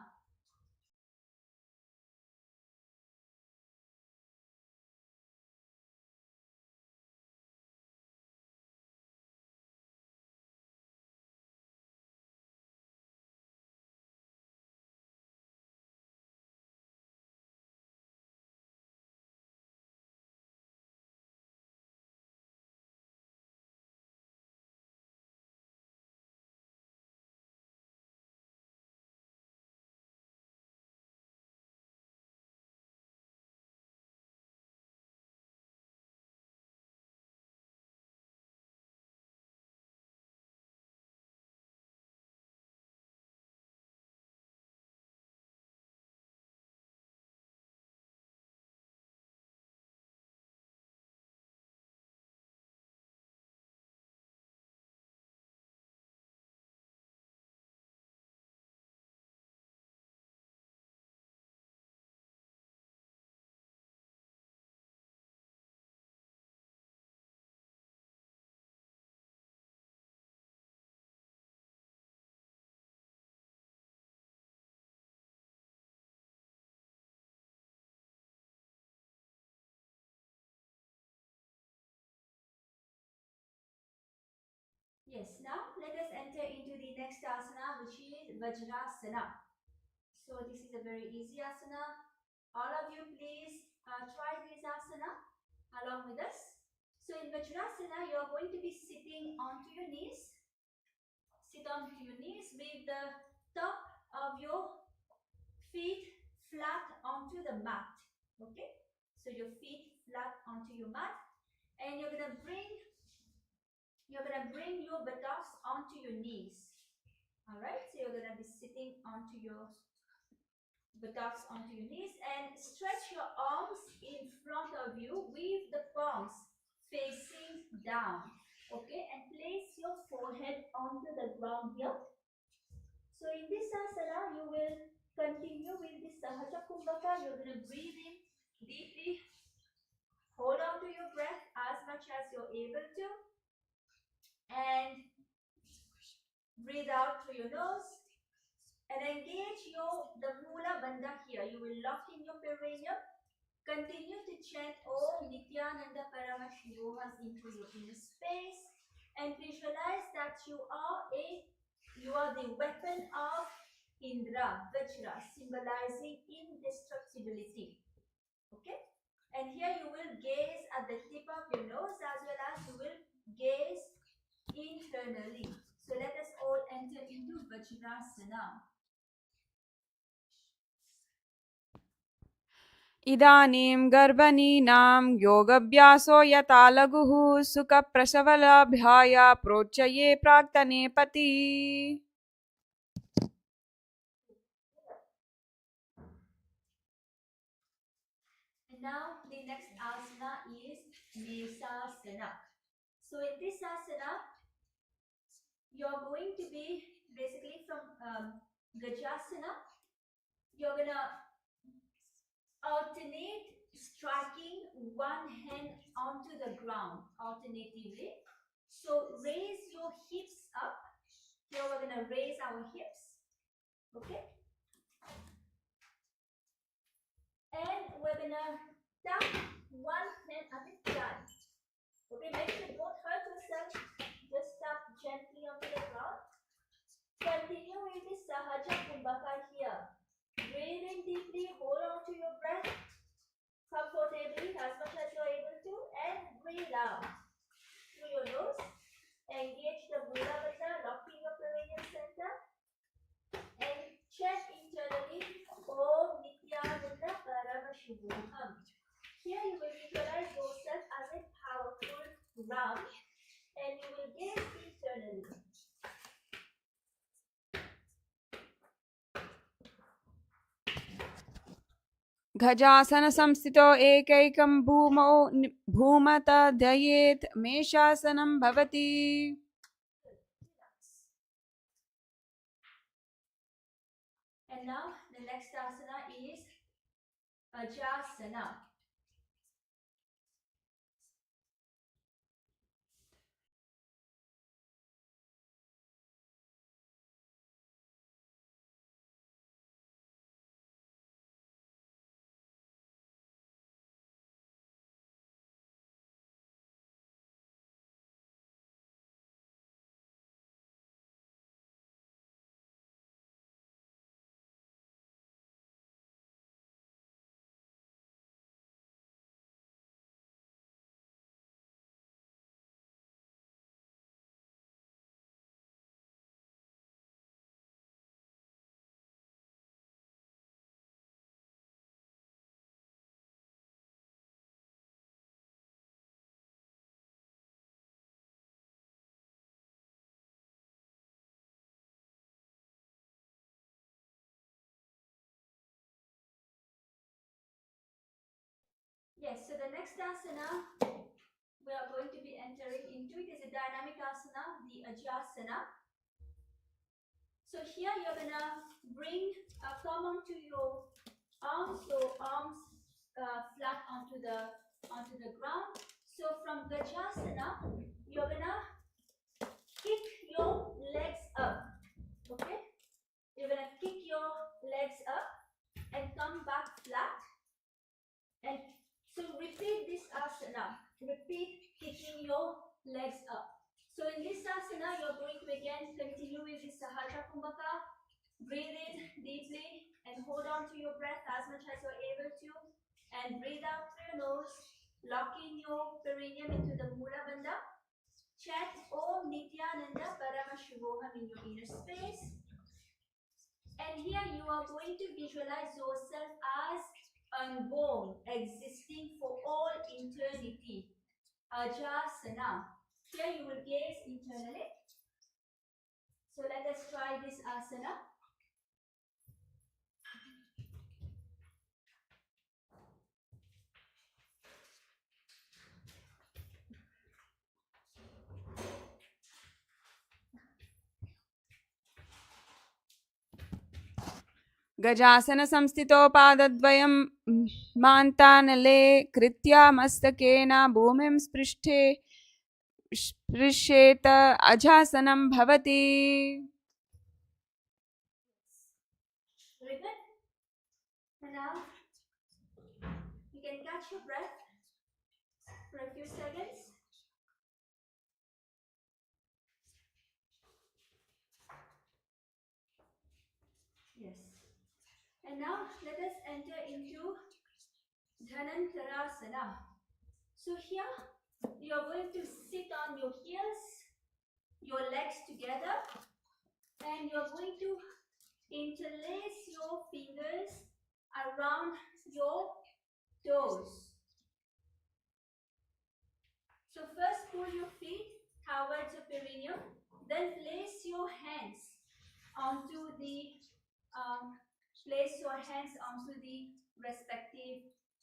Yes, now let us enter into the next asana, which is Vajrasana. So this is a very easy asana. All of you please try this asana along with us. So in Vajrasana, you are going to be sitting onto your knees. Sit onto your knees with the top of your feet flat onto the mat. Okay? So your feet flat onto your mat, and you're gonna bring your buttocks onto your knees. All right? So you're gonna be sitting onto your buttocks onto your knees and stretch your arms in front of you with the palms facing down. Okay, and place your forehead onto the ground here. So in this asana, you will continue with this Sahaja Kumbhaka. You're going to breathe in deeply, hold on to your breath as much as you're able to, and breathe out through your nose. And engage the Mula Bandha here. You will lock in your perineum. Continue to chant Om Nithyananda Paramashivoham into your inner space, and visualize that you are the weapon of Indra, Vajra, symbolizing indestructibility. Okay? And here you will gaze at the tip of your nose as well as you will gaze internally. So let us all enter into Vajrasana. इदानीं गर्भणीनां योगभ्यासो यथा लघुः सुखप्रसवलाभ्याय प्रोच्चये प्राक्तने पति. And now the next asana is Mesasana. So in this asana, you're going to be basically from Gajasana. You're gonna alternate striking one hand onto the ground alternatively. So raise your hips up. Here we're gonna raise our hips. Okay. And we're gonna tap one hand at a time. Okay, make sure don't hurt yourself. Just tap gently onto the ground. Continue with the Sahaja Kumbhaka here. Breathe in deeply, hold on to your breath comfortably as much as you're able to, and breathe out through your nose. Engage the Mula Bandha, locking your perineal center, and chant internally Om Nithyananda Paramashivoham. Here you will visualize yourself as a powerful Ram, and you will gaze internally. गजासन संस्थितो एकैकं भूमत ध्ययेत् मेषासनं भवति. And now the next asana is Ajasana. Yes, so the next asana we are going to be entering into it is a dynamic asana, the Ajasana. So here you're gonna come onto your arms, so arms flat onto the ground. So from Gajasana, you're gonna kick your legs up. Okay, you're gonna kick your legs up and come back flat. And so repeat this asana. Repeat kicking your legs up. So in this asana, you're going to again continue with the Sahaja Kumbhaka. Breathe in deeply and hold on to your breath as much as you're able to. And breathe out through your nose, locking your perineum into the Mula Bandha. Chant Om Nithyananda Paramashivoham in your inner space. And here you are going to visualize yourself as unborn, existing for all eternity. Ajasana. Here you will gaze internally. So let us try this asana. गजासन संस्थितो पादद्वयं मान्तानले कृत्या मस्तकेन भूमिं स्पृशेत अजासनं भवति. Very good. And now you can catch your breath for a few seconds. Yes. And now let us enter into Dhanantarasana. So here you are going to sit on your heels, your legs together, and you're going to interlace your fingers around your toes. So first pull your feet towards your perineum, then place your hands onto the respective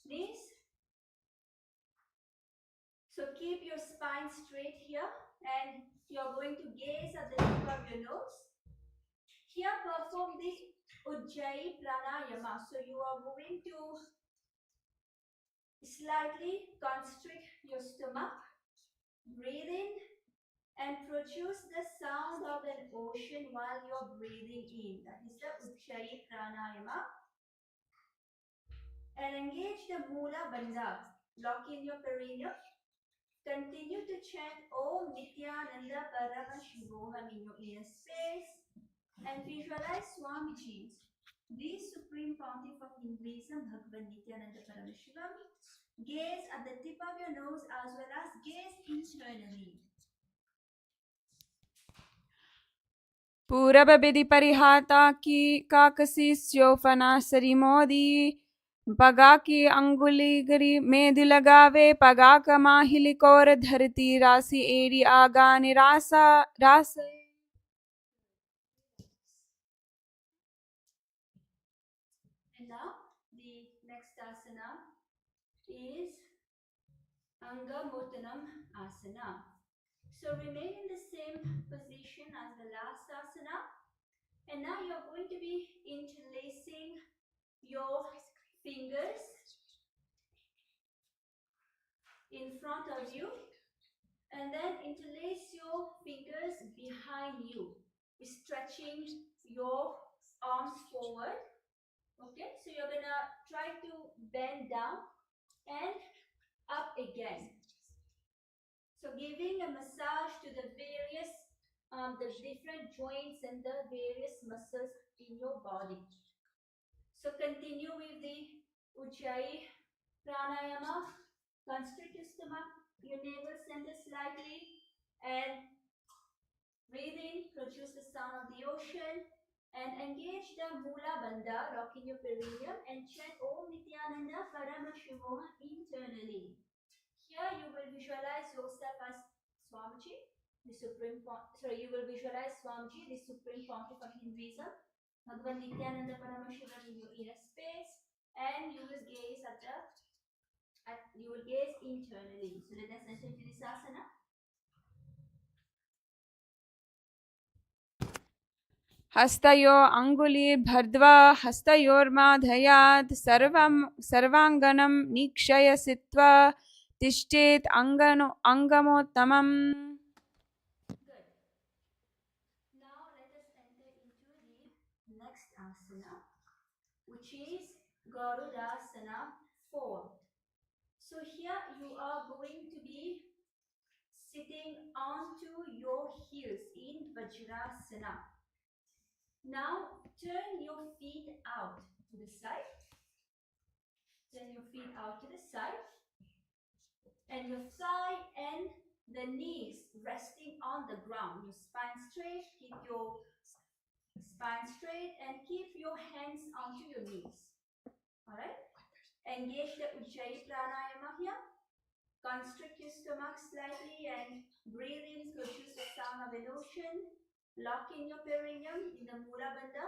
knees. So keep your spine straight here, and you're going to gaze at the tip of your nose. Here perform the Ujjayi Pranayama. So you are going to slightly constrict your stomach, breathe in and produce the sound of an ocean while you're breathing in. That is the Ujjayi Pranayama. And engage the Mula Bandha. Lock in your perineum. Continue to chant Om Nithyananda Paramashivoham in your inner space. And visualize Swamiji, the Supreme Pontiff of Hinduism, Bhagavan Nithyananda Paramashivam. Gaze at the tip of your nose as well as gaze internally. पूरब विधि परिहाता की काकसी स्योफना सरी मोदी पगा की अंगुली गरी मेद लगावे पगा कमाहिली कोर धरती राशि एड़ी आगा निरासा रास. And now the next asana is Anga Motanam Asana. So remain in the same position as the last asana. And now you're going to be interlacing your fingers in front of you, and then interlace your fingers behind you, stretching your arms forward. Okay, so you're gonna try to bend down and up again. So giving a massage to the different joints and the various muscles in your body. So continue with the Ujjayi Pranayama. Constrict your stomach, your navel center slightly, and breathe in, produce the sound of the ocean, and engage the Mula Bandha, locking your perineum, and chant Om Nithyananda Paramashivoham internally. Here you will visualize yourself as Swamiji, you will visualize Swamiji, the Supreme Pontiff of Hinduism, Bhagavan Nithyananda Paramashivam in your inner space, and you will gaze internally. So let us enter into this asana. हस्तयो अंगुलीर्भर्द्वा हस्तयोर्माधयात् सर्वांगनं Nikshay सित्वा तिष्ठेत् अंगमोत्तमम्. Good. Now let us enter into the next asana, which is Garudasana 4. So here you are going to be sitting onto your heels in Vajrasana. Now turn your feet out to the side. Turn your feet out to the side. And your thigh and the knees resting on the ground. Your spine straight. Keep your spine straight and keep your hands onto your knees. Alright? Engage the Ujjayi Pranayama here. Constrict your stomach slightly and breathe in, produce the sound of an ocean. Lock in your perineum in the Mula Bandha.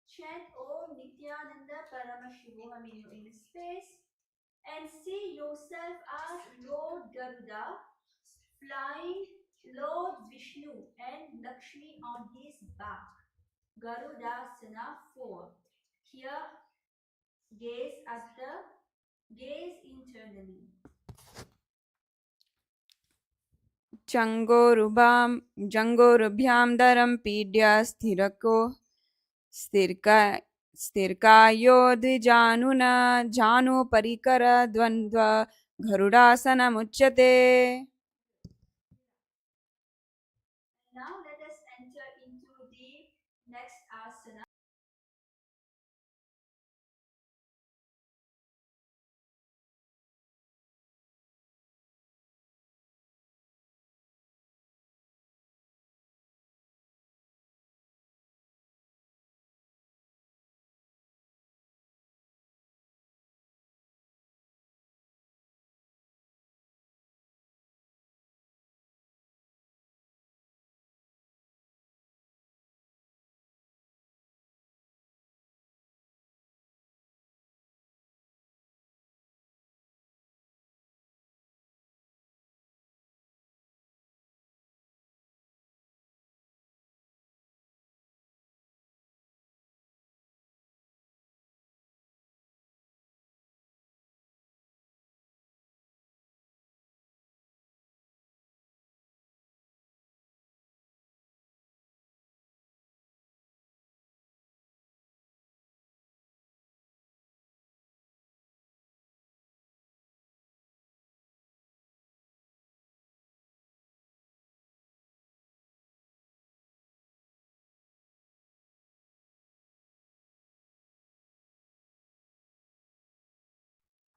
Chant Om Nithyananda Paramashivoham in your inner space. And see yourself as Lord Garuda flying Lord Vishnu and Lakshmi on his back. Garudasana 4. Here, gaze internally. जङ्गोरुभ्यां Darrang पीड्य स्थिरकायो द्विजानुन जानुपरिकरद्वन्द्व गरुडासनमुच्यते. Now let us enter into the next asana.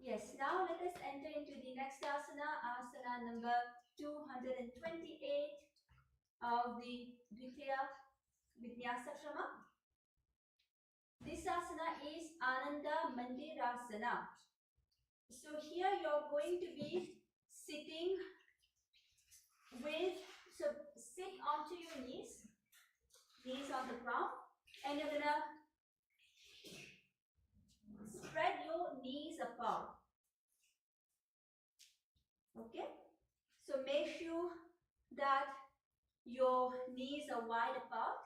Yes, now let us enter into the next asana, asana number 228 of the Dvithiya Vinyasa Krama. This asana is Ananda Mandirasana. So here you're going to be sitting sit onto your knees on the ground, and you're gonna spread your knees apart. Okay? So make sure that your knees are wide apart.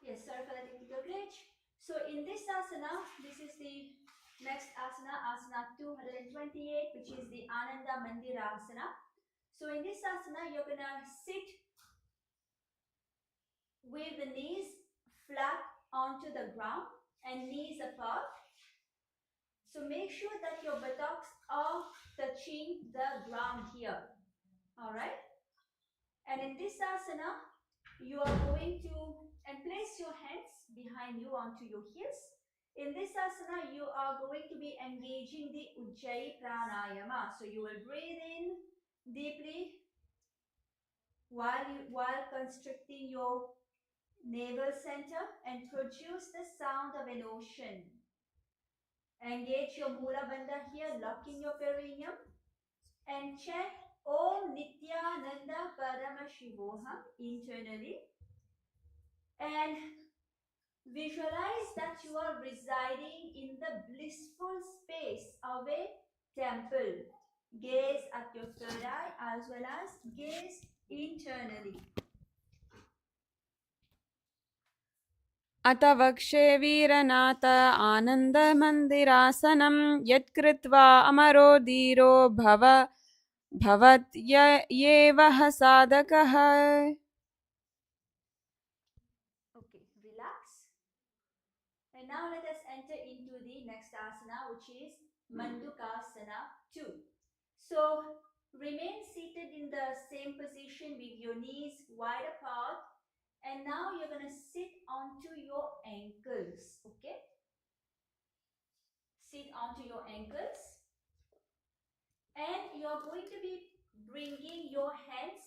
Yes, sorry for the technical glitch. So in this asana, this is the next asana, asana 228, which is the Ananda Mandirasana. So in this asana, you're gonna sit with the knees flat onto the ground and knees apart. So make sure that your buttocks are touching the ground here. All right. And in this asana, you are going to place your hands behind you onto your heels. In this asana, you are going to be engaging the Ujjayi Pranayama. So you will breathe in deeply while constricting your navel center and produce the sound of an ocean. Engage your Mula Bandha here, locking your perineum, and chant Om Nithyananda Paramashivoham internally. And visualize that you are residing in the blissful space of a temple. Gaze at your third eye as well as gaze internally. अत वक्षे वीरनाथ आनन्दमन्दिरासनं यत्कृत्वा अमरो धीरो भव भवत्येवः साधकः. Okay, relax. And now let us enter into the next asana, which is Mandukasana 2. So remain seated in the same position with your knees wide apart. And now you're going to sit onto your ankles. Okay? Sit onto your ankles. And you're going to be bringing your hands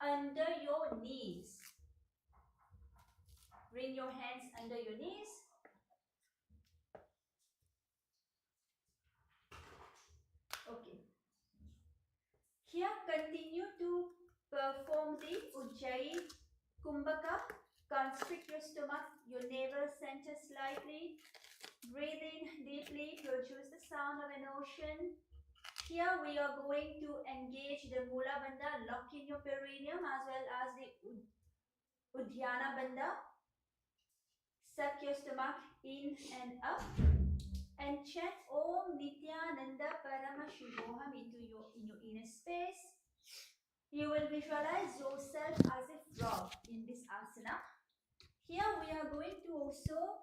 under your knees. Bring your hands under your knees. Okay. Here, continue to perform the Ujjayi Kumbhaka. Constrict your stomach, your navel center slightly. Breathe in deeply, produce the sound of an ocean. Here we are going to engage the Mula Bandha, lock in your perineum as well as the Uddiyana Bandha. Suck your stomach in and up. And chant Om Nithyananda Parama Shivoham in your inner space. You will visualize yourself as a frog in this asana. Here we are going to also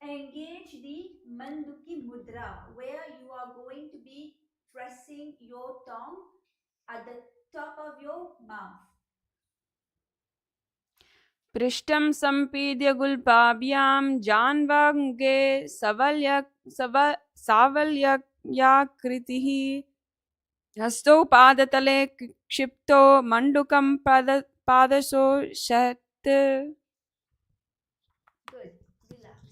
engage the Manduki Mudra, where you are going to be pressing your tongue at the top of your mouth. पृष्ठं सम्पीड्य गुल्पाभ्यां जान्वाङ्गे सावल्ययाकृतिः हस्तौ पादतले क्षिप्तो मण्डूकं पादशो षट्. Good. Relax.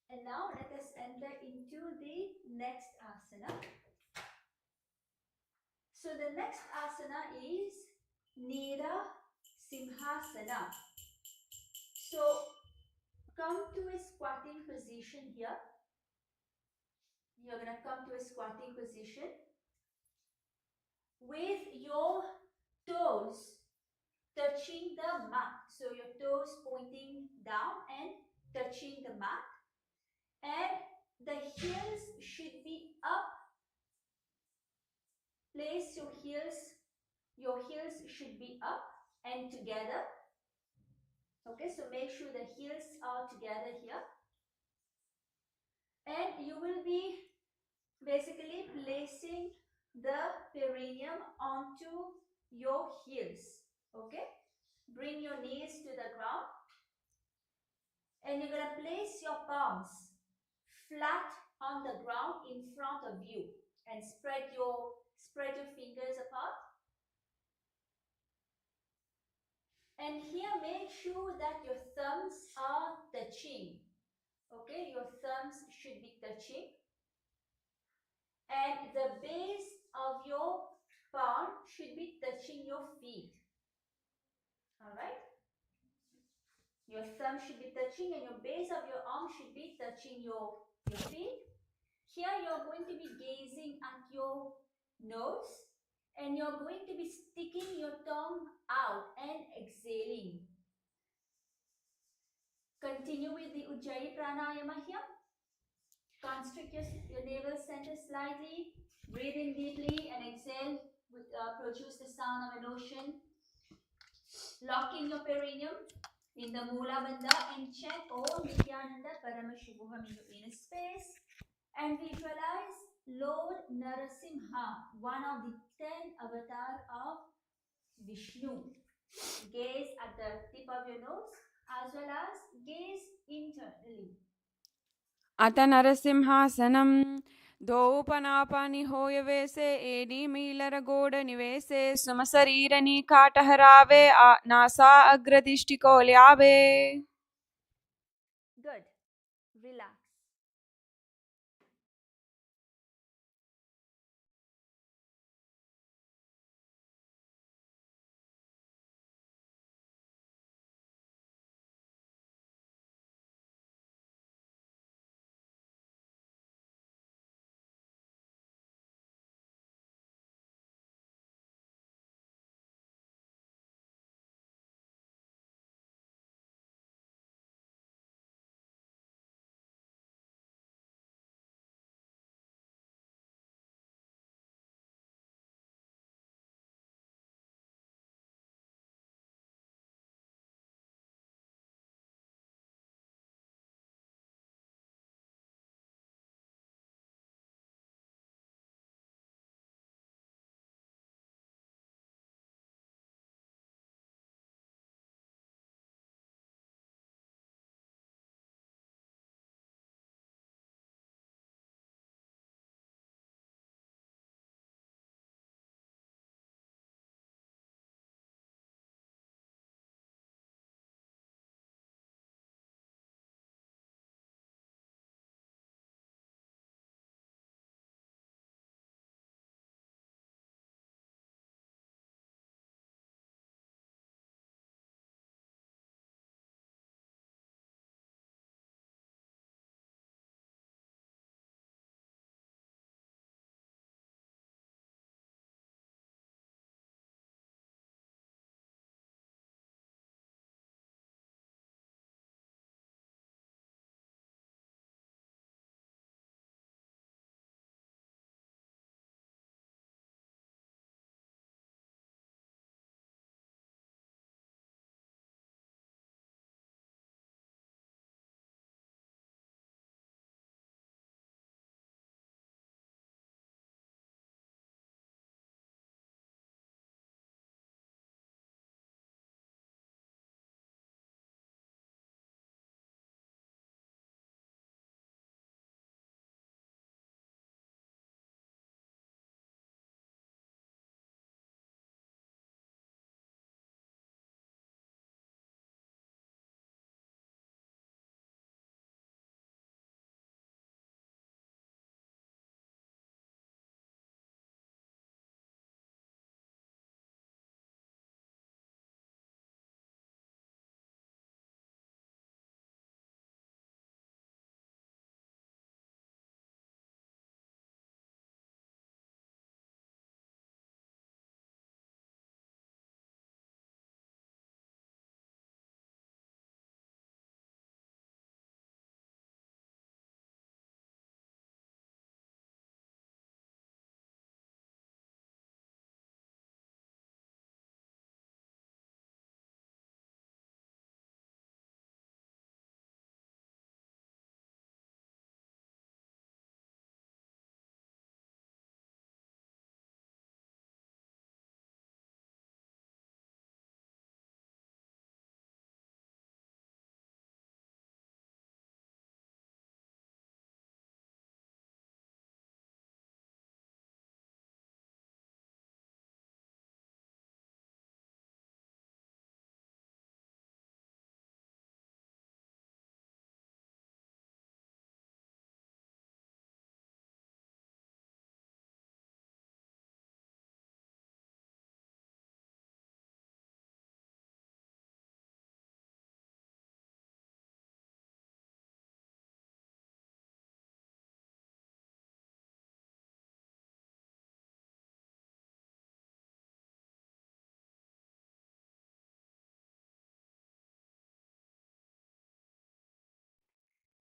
And now let us enter into the next asana. So the next asana is Nira Simhasana. So come to a squatting position here. You're going to come to a squatting position with your toes touching the mat. So your toes pointing down and touching the mat. And the heels should be up. Place your heels should be up and together. Okay, so make sure the heels are together here. And you will be basically placing the perineum onto your heels. Okay, bring your knees to the ground. And you're going to place your palms flat on the ground in front of you and spread your fingers apart. And here make sure that your thumbs are touching. Okay, your thumbs should be touching. And the base of your palm should be touching your feet. Alright? Your thumb should be touching and your base of your arm should be touching your feet. Here you're going to be gazing at your nose and you're going to be sticking your tongue out and exhaling. Continue with the Ujjayi Pranayama here. Constrict your navel center slightly. Breathe in deeply and exhale. Produce the sound of an ocean. Lock in your perineum in the Mula Bandha and chant Om Nithyananda Paramashivoham in your inner space. And visualize Lord Narasimha, one of the 10 avatars of Vishnu. Gaze at the tip of your nose as well as gaze internally. अथ नरसिंहासनं दोपनापनिहोयवेसे एडिमीलरगोडनिवेसे सुमशरीरनिकाटहरावे NASA अग्रदिष्टिकोल्यावे. Good. Relax.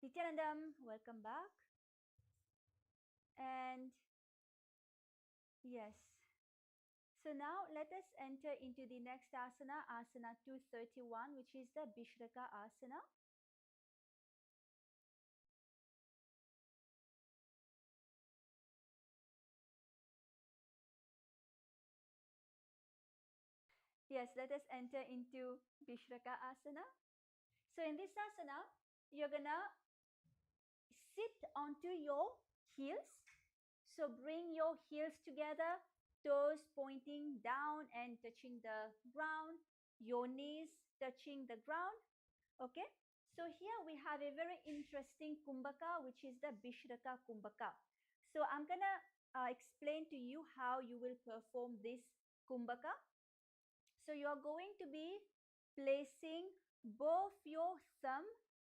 Nithyanandam, welcome back. And yes, so now let us enter into the next asana, asana 231, which is the Bishraka asana. Yes, let us enter into Bishraka asana. So in this asana, you're gonna sit onto your heels. So bring your heels together, toes pointing down and touching the ground, your knees touching the ground. Okay. So here we have a very interesting kumbhaka, which is the Bishraka kumbhaka. So I'm gonna explain to you how you will perform this kumbhaka. So you're going to be placing both your thumb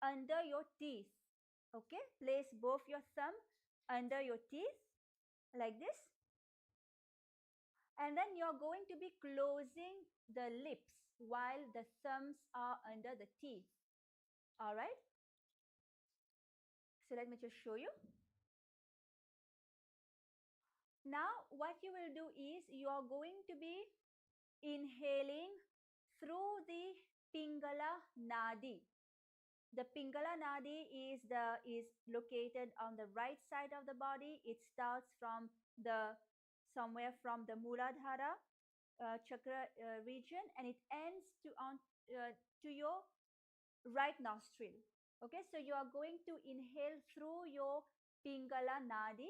under your teeth. Okay, place both your thumb under your teeth like this. And then you're going to be closing the lips while the thumbs are under the teeth. All right. So let me just show you. Now what you will do is you are going to be inhaling through the Pingala Nadi. The Pingala Nadi is located on the right side of the body. It starts from somewhere from the Muladhara chakra region, and it ends to your right nostril. Okay, so you are going to inhale through your Pingala Nadi,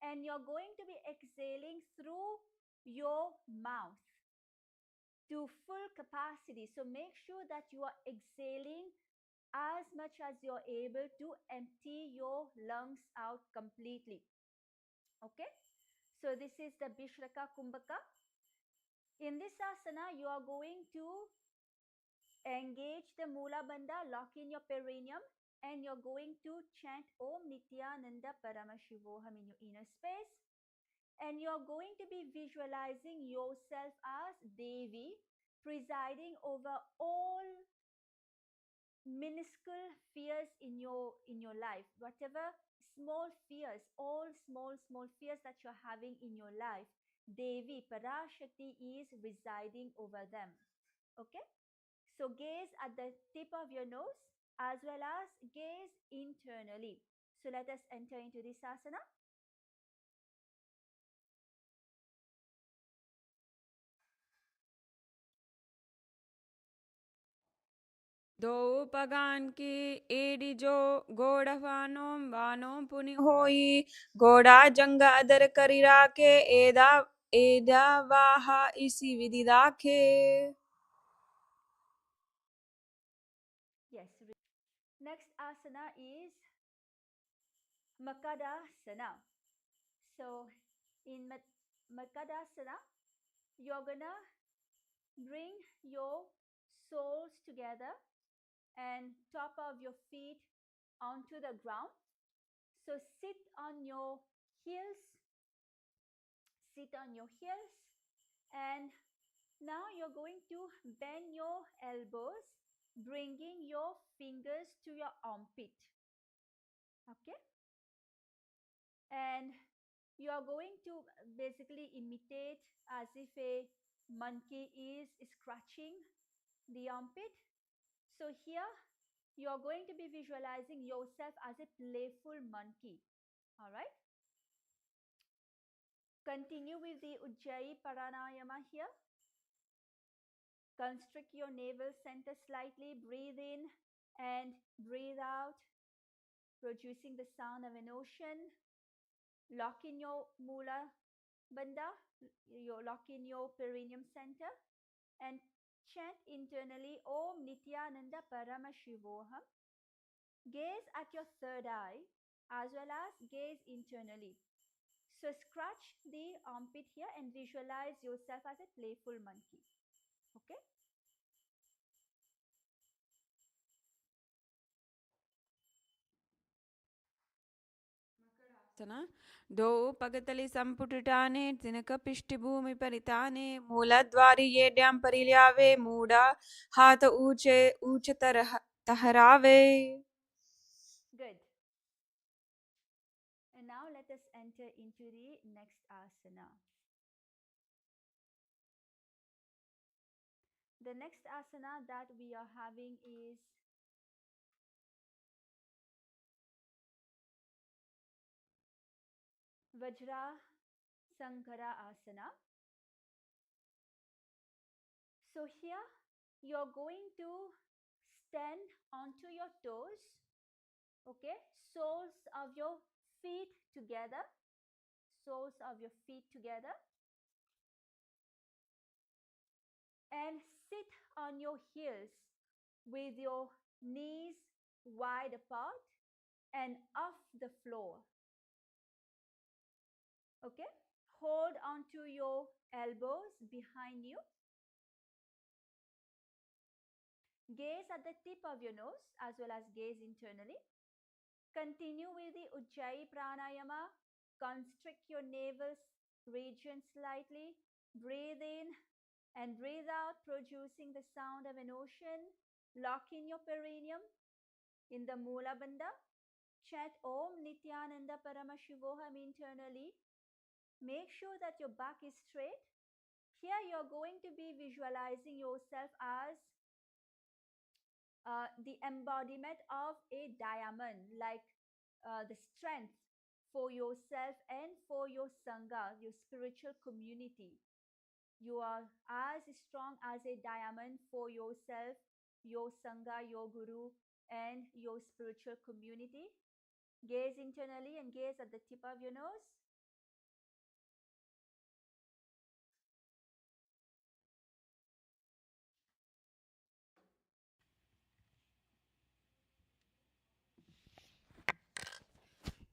and you're going to be exhaling through your mouth to full capacity. So make sure that you are exhaling as much as you're able to empty your lungs out completely. Okay, so this is the Bishraka Kumbhaka. In this asana, you are going to engage the Mula Bandha, lock in your perineum, and you're going to chant Om Nithyananda Paramashivoham in your inner space. And you're going to be visualizing yourself as Devi, presiding over all minuscule fears in your life, whatever small fears, all small fears that you're having in your life, Devi Parashakti is residing over them. Okay, so gaze at the tip of your nose as well as gaze internally. So let us enter into this asana. दो पगान की AD जो गोड़ा वानों वानों पुनि होई गोड़ा जंगा other करिरा के एदा एदा वाहा इसी विधि दाखे. Yes. Next asana is Makadasana. So in Makadasana, you're gonna bring your soles together and top of your feet onto the ground. So sit on your heels, and now you're going to bend your elbows, bringing your fingers to your armpit. Okay, and you are going to basically imitate as if a monkey is scratching the armpit. So here you are going to be visualizing yourself as a playful monkey. All right. Continue with the Ujjayi Pranayama here. Constrict your navel center slightly. Breathe in and breathe out, producing the sound of an ocean. Lock in your Mula Bandha. Lock in your perineum center and chant internally Om Nithyananda Paramashivoham. Gaze at your third eye as well as gaze internally. So scratch the armpit here and visualize yourself as a playful monkey. Okay. दो पगतली संपुटटाने तिनक पिष्टि भूमि परिताने मूलद्वारी येड्याम परिल्यावे मूढ़ा हाथ ऊंचे ऊंच तरह तहरावे. Good. enter into the next asana. The next asana that we are having is Vajra Sankara Asana. So here you're going to stand onto your toes, okay? Soles of your feet together, soles of your feet together, and sit on your heels with your knees wide apart and off the floor, okay? Hold onto your elbows behind you. Gaze at the tip of your nose as well as gaze internally. Continue with the Ujjayi Pranayama. Constrict your navel region slightly. Breathe in and breathe out, producing the sound of an ocean. Lock in your perineum in the Mula Bandha. Chant Om Nithyananda Paramashivoham internally. Make sure that your back is straight. Here you're going to be visualizing yourself as the embodiment of a diamond, like the strength for yourself and for your Sangha, your spiritual community. You are as strong as a diamond for yourself, your Sangha, your Guru, and your spiritual community. Gaze internally and gaze at the tip of your nose.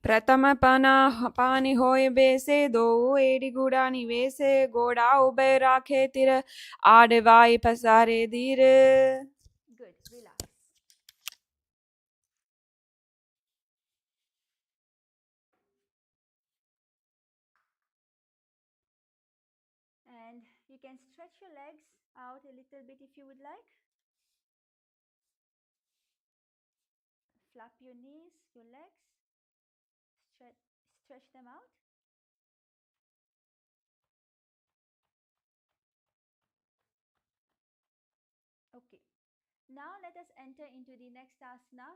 प्रथम पानी होए बेसे दो एड़ी गुड़ा निवेसे गोड़ा ube राखे तिर आडवाई पसारे धीर. Good. Relax. And you can stretch your legs out a little bit if you would like. Flap your knees, your legs, stretch them out. Okay. Now let us enter into the next asana.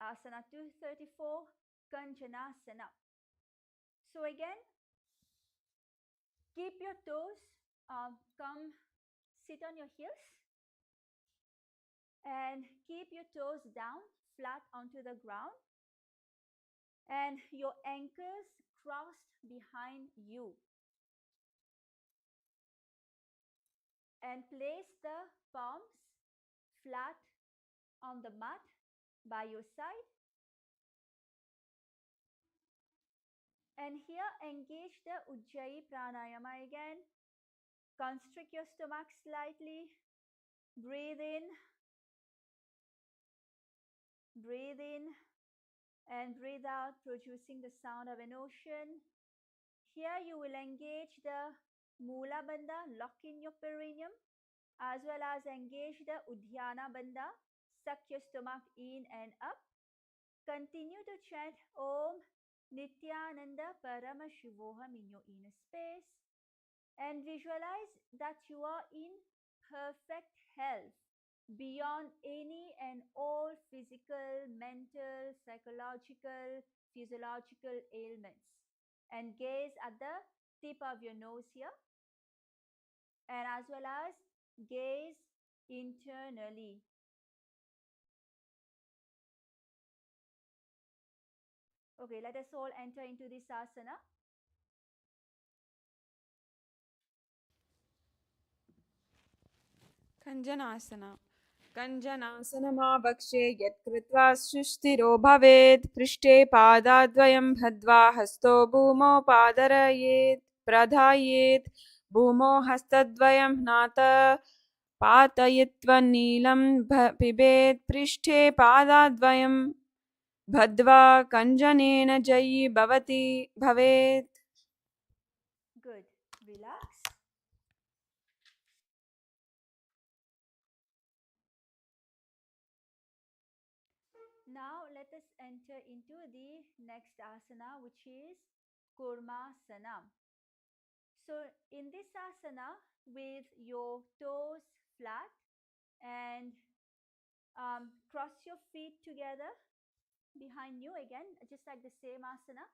Asana 234, Kanjanasana. So again, keep your toes, come sit on your heels and keep your toes down flat onto the ground and your ankles crossed behind you. And place the palms flat on the mat by your side. And here engage the Ujjayi Pranayama again. Constrict your stomach slightly. Breathe in and breathe out, producing the sound of an ocean. Here you will engage the Mula Bandha, lock in your perineum, as well as engage the Udhyana Bandha, suck your stomach in and up. Continue to chant Om Nithyananda Paramashivoham in your inner space and visualize that you are in perfect health beyond any and all physical, mental, psychological, physiological ailments. And gaze at the tip of your nose here, and as well as gaze internally. Okay, let us all enter into this asana. Kanjanasana. Kanjanasanaमावक्षे यत्कृत्वा सुस्थिरो भवेत् पृष्ठे पादाद्वयं बद्ध्वा हस्तो भूमौ पादरयेत् प्रधायेत् भूमौ हस्तद्वयं नाथ पातयित्वा नीलं पिबेत् पृष्ठे पादाद्वयं बद्ध्वा कञ्जनेन जयी भवति भवेत्. Good. Relax. Now let us enter into the next asana, which is Kurmasana. So in this asana, with your toes flat and cross your feet together behind you again, just like the same asana.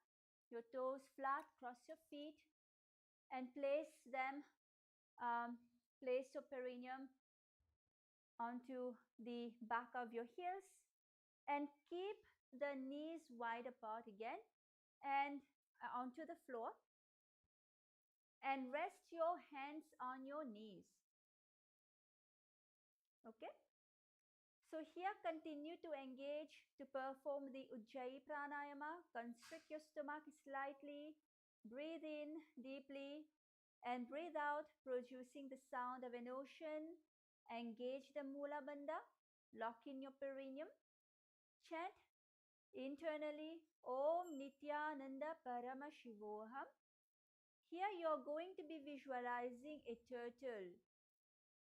Your toes flat, cross your feet, and place your perineum onto the back of your heels, and keep the knees wide apart again and onto the floor, and rest your hands on your knees. Okay. So here continue to engage to perform the Ujjayi Pranayama. Constrict your stomach slightly. Breathe in deeply and breathe out, producing the sound of an ocean. Engage the Mula Bandha. Lock in your perineum. Chant internally Om Nithyananda Parama Shivoham. Here you are going to be visualizing a turtle.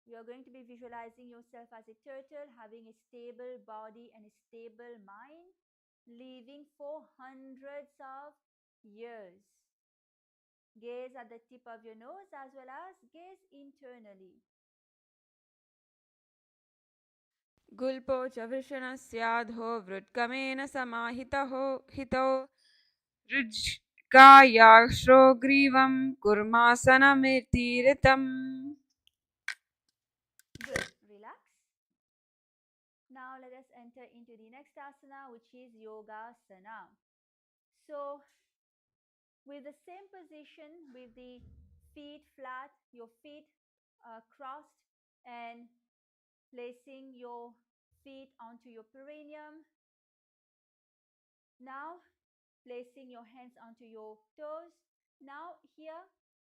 You are going to be visualizing yourself as a turtle, having a stable body and a stable mind, living for hundreds of years. Gaze at the tip of your nose as well as gaze internally. गुल्पो च वृषणस्याधो वृत्कमेन समाहितः हितो ऋज्कायाश्रो ग्रीवं कुर्मासनमितीरितम्. Good. Relax. Now let us enter into the next asana, which is Yogasana. So with the same position, with the feet flat, your feet crossed, and placing your feet onto your perineum. Now placing your hands onto your toes. Now here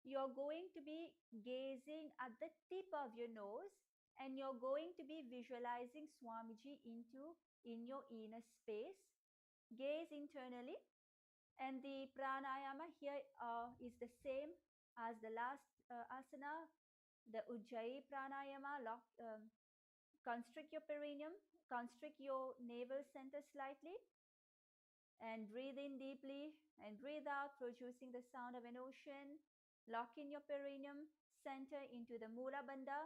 you're going to be gazing at the tip of your nose, and you're going to be visualizing Swamiji in your inner space. Gaze internally, and the pranayama here is the same as the last asana, the Ujjayi pranayama. Constrict your perineum, constrict your navel center slightly, and breathe in deeply and breathe out, producing the sound of an ocean. Lock in your perineum center into the Mula Bandha.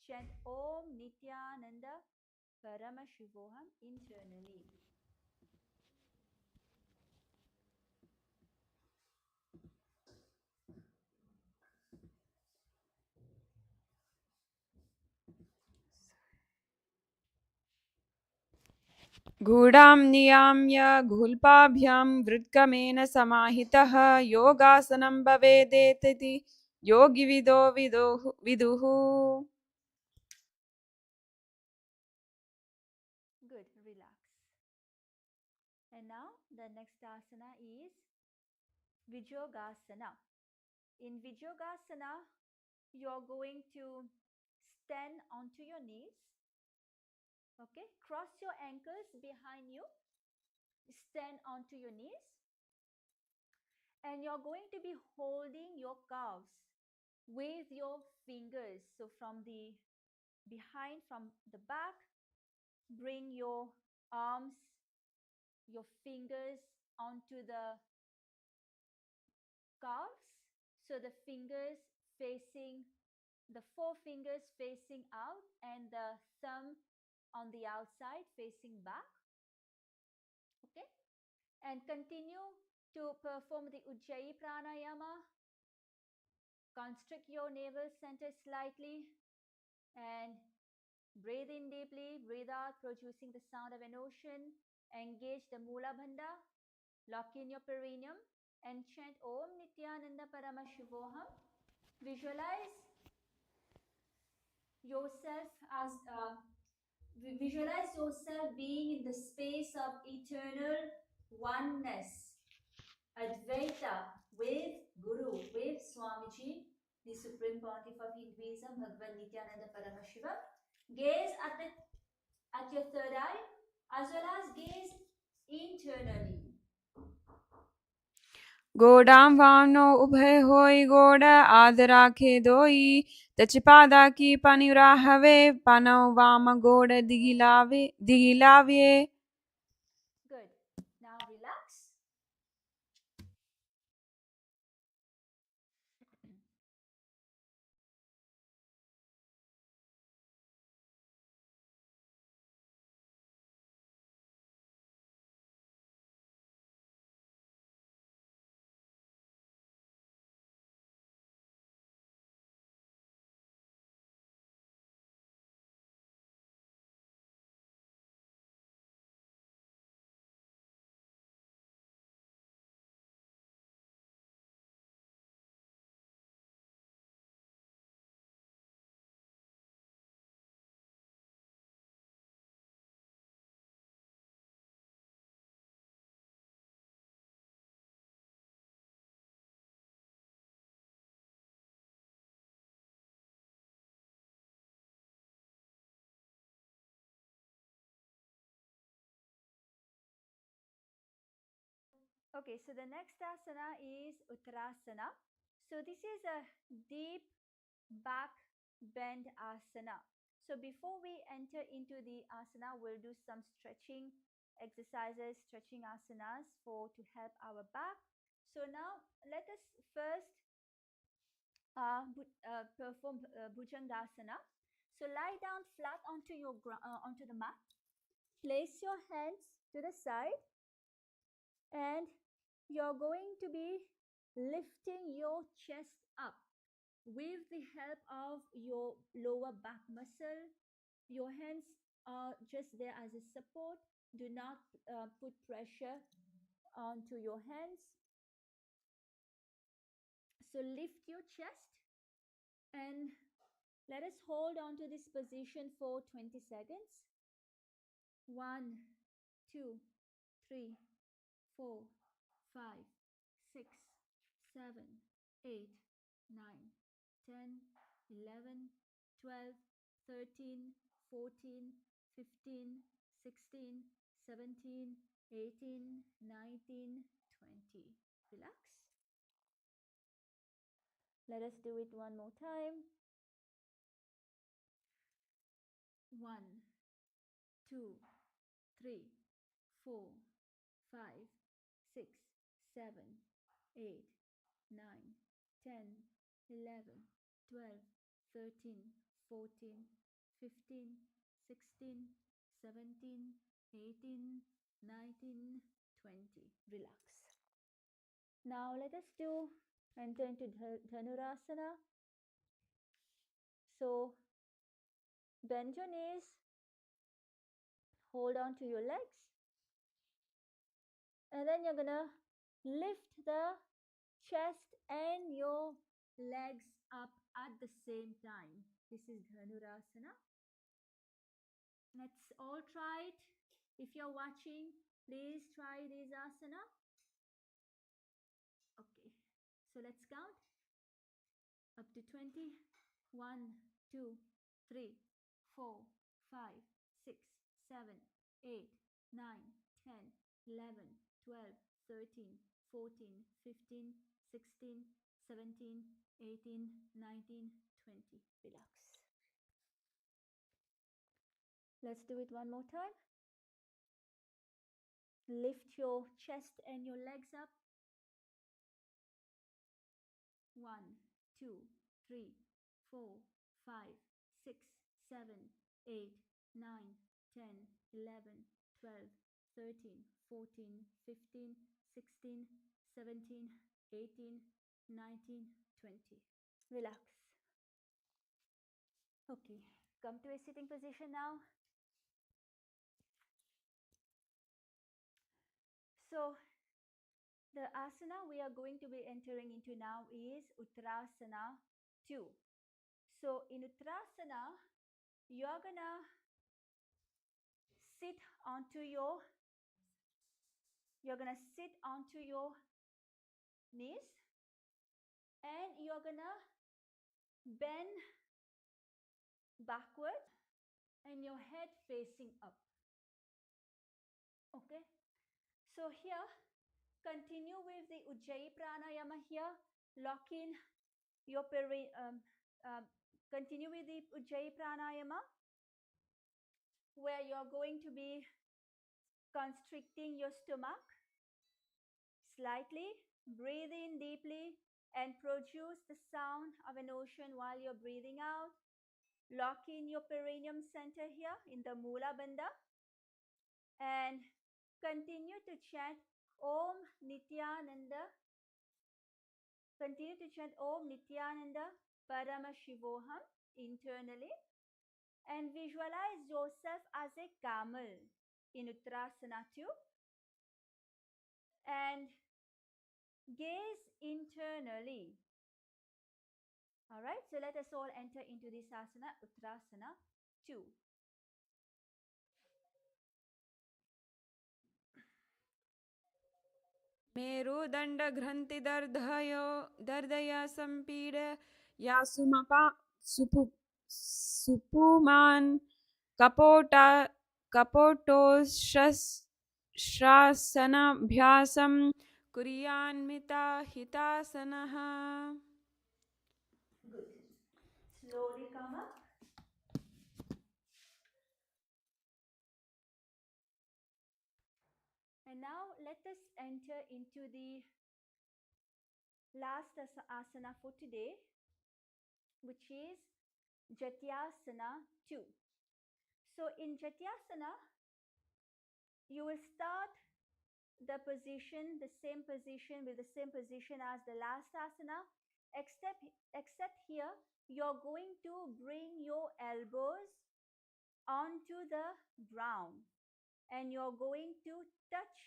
Chant Om Nithyananda Parama Shivoham internally. गूढां नियाम्य गुल्पाभ्यां वृत्कमेन समाहितः योगासनं भवेदेति योगिविदो विदुः. Good. Relax. And now the next asana is Vijogasana. In Vijogasana, you're going to stand onto your knees. Okay, cross your ankles behind you, stand onto your knees, and you're going to be holding your calves with your fingers. So from the behind, from the back, bring your arms, your fingers onto the calves. So the fingers facing, the four fingers facing out, and the thumb on the outside facing back. Okay, and continue to perform the Ujjayi Pranayama. Constrict your navel center slightly and breathe in deeply, breathe out, producing the sound of an ocean. Engage the Mula Bandha, lock in your perineum, and chant Om Nithyananda Parama Shivoham. Visualize yourself as visualize yourself being in the space of eternal oneness, Advaita, with Guru, with Swamiji, the Supreme Pontiff of Hinduism, Bhagavan Nithyananda Paramashiva. Gaze at your third eye, as well as gaze internally. गोडां वामनो उभय होई गोड़ आदराखे दोई तचिपादा की पनिराहवे पनौ वाम गोड़ दिगिलावे. Good. Okay, so the next asana is Uttarasana. So this is a deep back bend asana. So before we enter into the asana, we'll do some stretching exercises, stretching asanas to help our back. So now let us first perform Bhujangasana. So lie down flat onto the mat. Place your hands to the side, and you're going to be lifting your chest up with the help of your lower back muscle. Your hands are just there as a support. Do not put pressure onto your hands. So lift your chest and let us hold on to this position for 20 seconds. 1, 2, 3, 4, 5, 6, 7, 8, 9, 10, 11, 12, 13, 14, 15, 16, 17, 18, 19, 20. Relax. Let us do it one more time. 1, 2, 3, 4, 5, 6, 7, 8, 9, 10, 11, 12, 13, 14, 15, 16, 17, 18, 19, 20. Relax. Now let us enter into Dhanurasana. So bend your knees, hold on to your legs, and then you're gonna lift the chest and your legs up at the same time. This is Dhanurasana. Let's all try it. If you're watching, please try this asana. Okay, so let's count up to 20. 1, 2, 3, 4, 5, 6, 7, 8, 9, 10, 11, 12, 13, 14, 15, 16, 17, 18, 19, 20. Relax. Let's do it one more time. Lift your chest and your legs up. 1, 2, 3, 4, 5, 6, 7, 8, 9, 10, 11, 12, 13, 14, 15, 16, 17, 18, 19, 20. Relax. Okay, come to a sitting position now. So the asana we are going to be entering into now is Uttarasana 2. So in Uttarasana, you're gonna sit onto your knees, and you're gonna bend backwards and your head facing up. Okay, so here continue with the Ujjayi pranayama. Here lock in your continue with the Ujjayi pranayama, where you're going to be constricting your stomach slightly. Breathe in deeply and produce the sound of an ocean while you're breathing out. Lock in your perineum center here in the Mula Bandha and continue to chant Om Nithyananda. Continue to chant Om Nithyananda Parama Shivoham internally, and visualize yourself as a camel in Uttarasana 2 and gaze internally. All right, so let us all enter into this asana, Uttarasana 2. मेरुदण्डग्रन्थिदर्दया सम्पीड या सुपुमान् कपोटोश्रासनाभ्यासं कुर्यान्मिता हितासनः. Good. Slowly come up. And now let us enter into the last asana for today, which is Jatyasana 2. So in Jatyasana, you will start the position, the same position with the same position as the last asana, except here you're going to bring your elbows onto the ground, and you're going to touch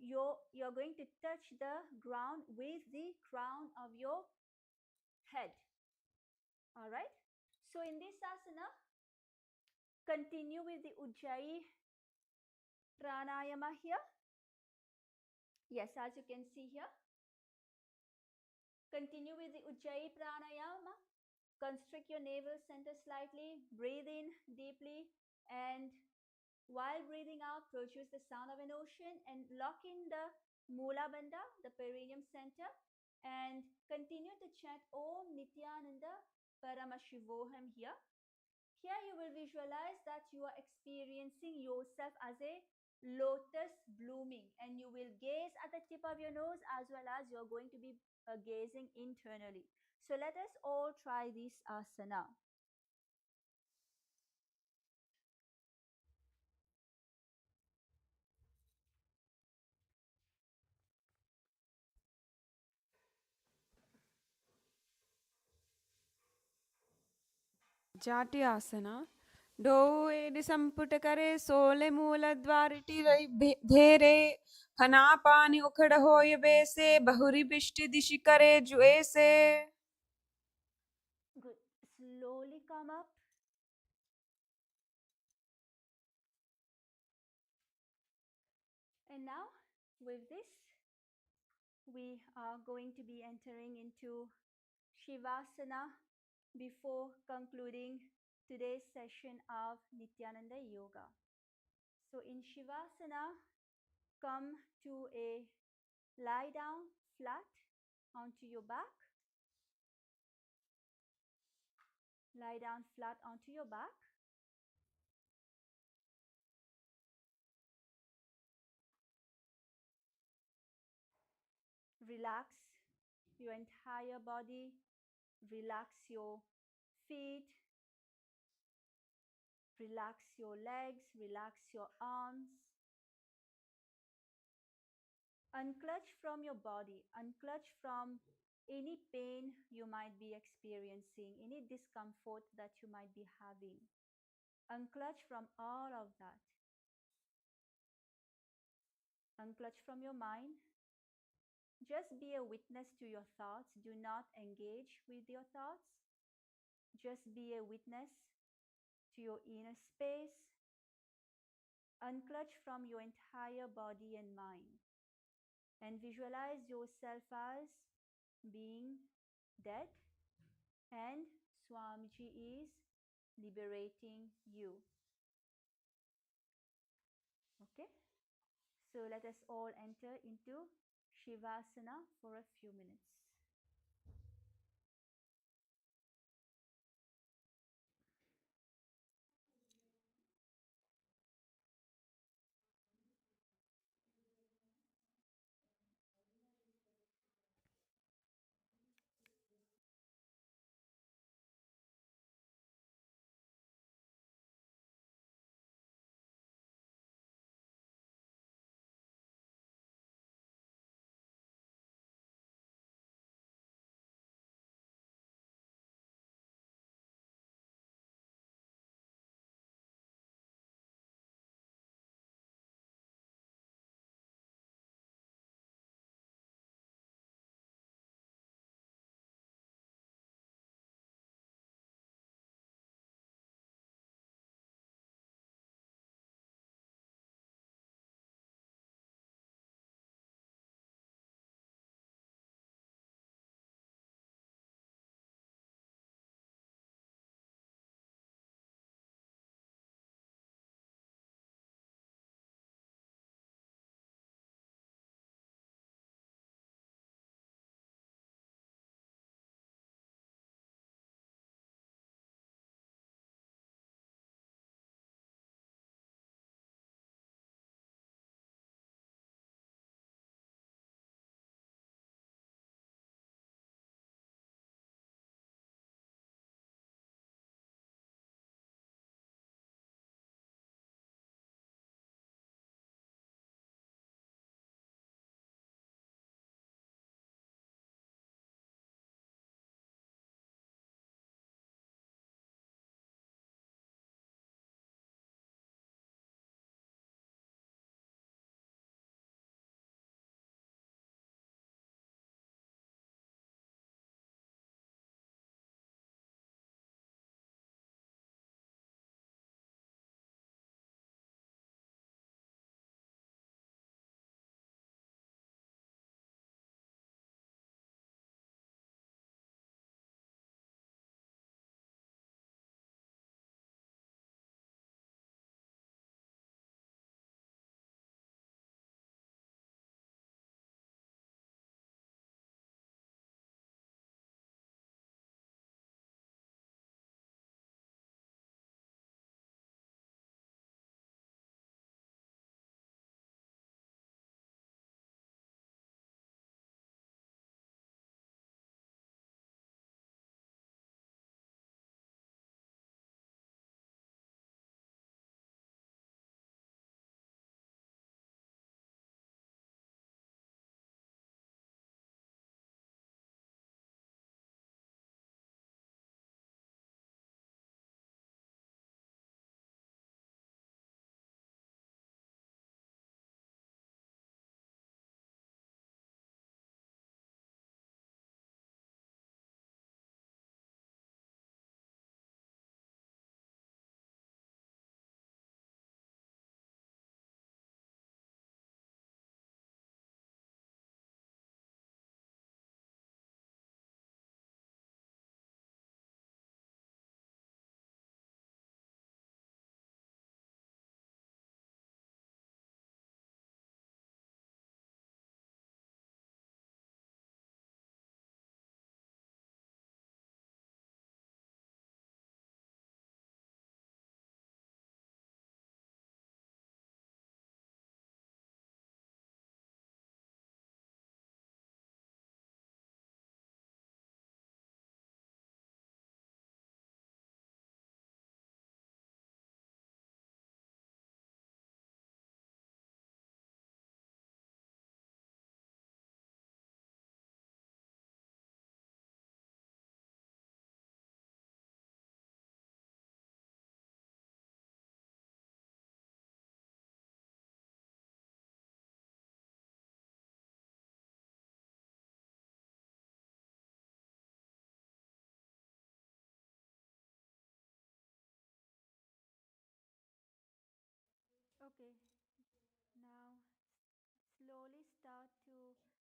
the ground with the crown of your head. All right. So in this asana, continue with the Ujjayi pranayama here. Yes, as you can see here. Continue with the Ujjayi pranayama. Constrict your navel center slightly. Breathe in deeply, and while breathing out, produce the sound of an ocean, and lock in the Mula Bandha, the perineum center, and continue to chant Om Nithyananda Paramashivoham here. Here you will visualize that you are experiencing yourself as a lotus blooming, and you will gaze at the tip of your nose as well as you're going to be gazing internally. So let us all try this asana. जाट्यासना डोएडि संपुट करे सोले मूल द्वारिटी धेरे फना पानी उखड़ होय बेसे बहुरी बिष्टि दिशि करे जुएसे. Good. Slowly come up. And now with this, we are going to be entering into Shivasana before concluding today's session of Nithyananda Yoga. So in Shivasana, come to a lie down flat onto your back. Lie down flat onto your back. Relax your entire body. Relax your feet. Relax your legs. Relax your arms. Unclutch from your body. Unclutch from any pain you might be experiencing, any discomfort that you might be having. Unclutch from all of that. Unclutch from your mind. Just be a witness to your thoughts. Do not engage with your thoughts. Just be a witness to your inner space. Unclutch from your entire body and mind. And visualize yourself as being dead, and Swamiji is liberating you. Okay? So let us all enter into Shivasana for a few minutes.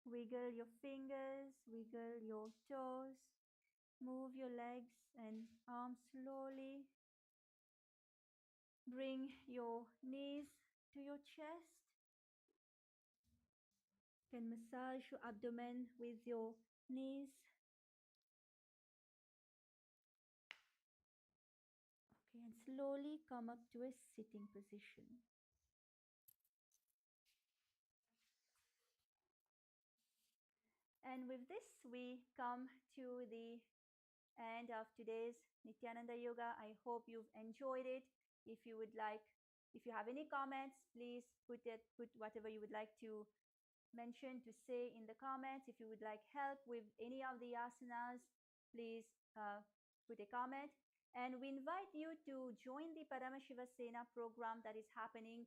Wiggle your fingers, wiggle your toes, move your legs and arms slowly. Bring your knees to your chest. You can massage your abdomen with your knees. Okay, and slowly come up to a sitting position. And with this, we come to the end of today's Nithyananda Yoga. I hope you've enjoyed it. If you would like, if you have any comments, please put whatever you would like to mention, to say in the comments. If you would like help with any of the asanas, please put a comment. And we invite you to join the Paramashiva Sena program that is happening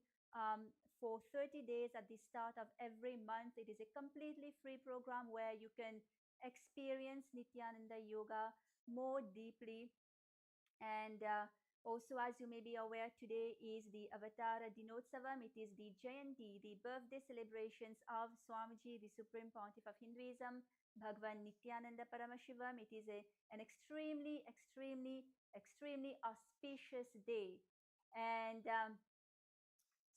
for 30 days at the start of every month. It is a completely free program where you can experience Nithyananda Yoga more deeply. And also, as you may be aware, today is the Avatara Dinotsavam. It is the Jayanti, the birthday celebrations of Swamiji, the Supreme Pontiff of Hinduism, Bhagwan Nithyananda Paramashivam. It is an extremely, extremely, extremely auspicious day. And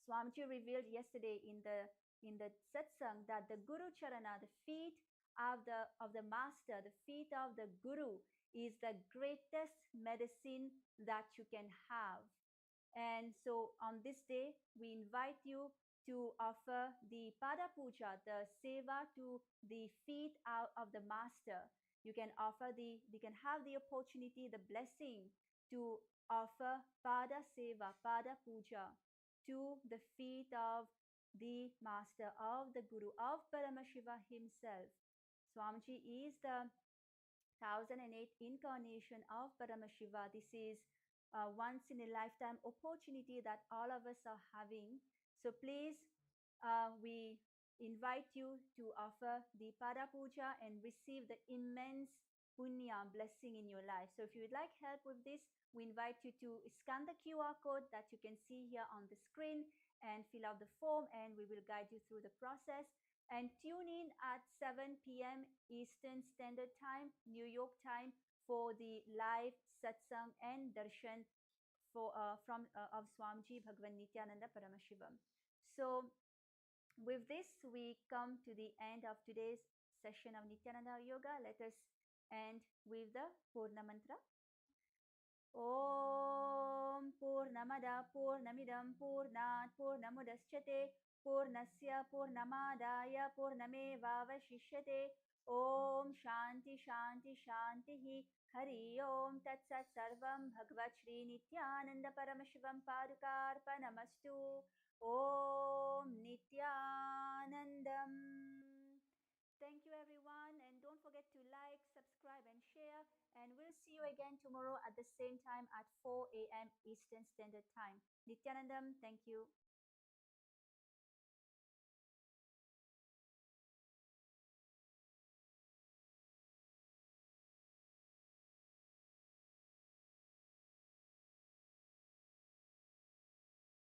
Swamiji revealed yesterday in the satsang that the Guru Charana, the feet of the master, the feet of the Guru, is the greatest medicine that you can have. And so on this day, we invite you to offer the Pada Puja, the Seva to the feet out of the Master. You can have the opportunity, the blessing to offer Pada Seva, Pada Puja to the feet of the Master, of the Guru, of Paramashiva himself. Swamiji is the 1008 incarnation of Paramashiva. This is a once in a lifetime opportunity that all of us are having. So please, we invite you to offer the Pada Puja and receive the immense punya blessing in your life. So if you would like help with this, we invite you to scan the QR code that you can see here on the screen and fill out the form, and we will guide you through the process. And tune in at 7 p.m. Eastern Standard Time, New York time, for the live satsang and darshan of Swamiji Bhagwan Nithyananda Paramashivam. So with this, we come to the end of today's session of Nithyananda Yoga. Let us end with the Purna Mantra. Om Purnamada Purnamidam Purnat Purnamudashyate Purnasya Purnamadaya Purnamevavashishyate. Om Shanti Shanti Shanti Hari Om Tat Sat Sarvam Bhagavad Shri Nithyananda Paramashivam Padukarpanamastu. Om Nithyanandam. Thank you, everyone. And don't forget to like, subscribe, and share. And we'll see you again tomorrow at the same time at 4 a.m. Eastern Standard Time. Nithyanandam, thank you.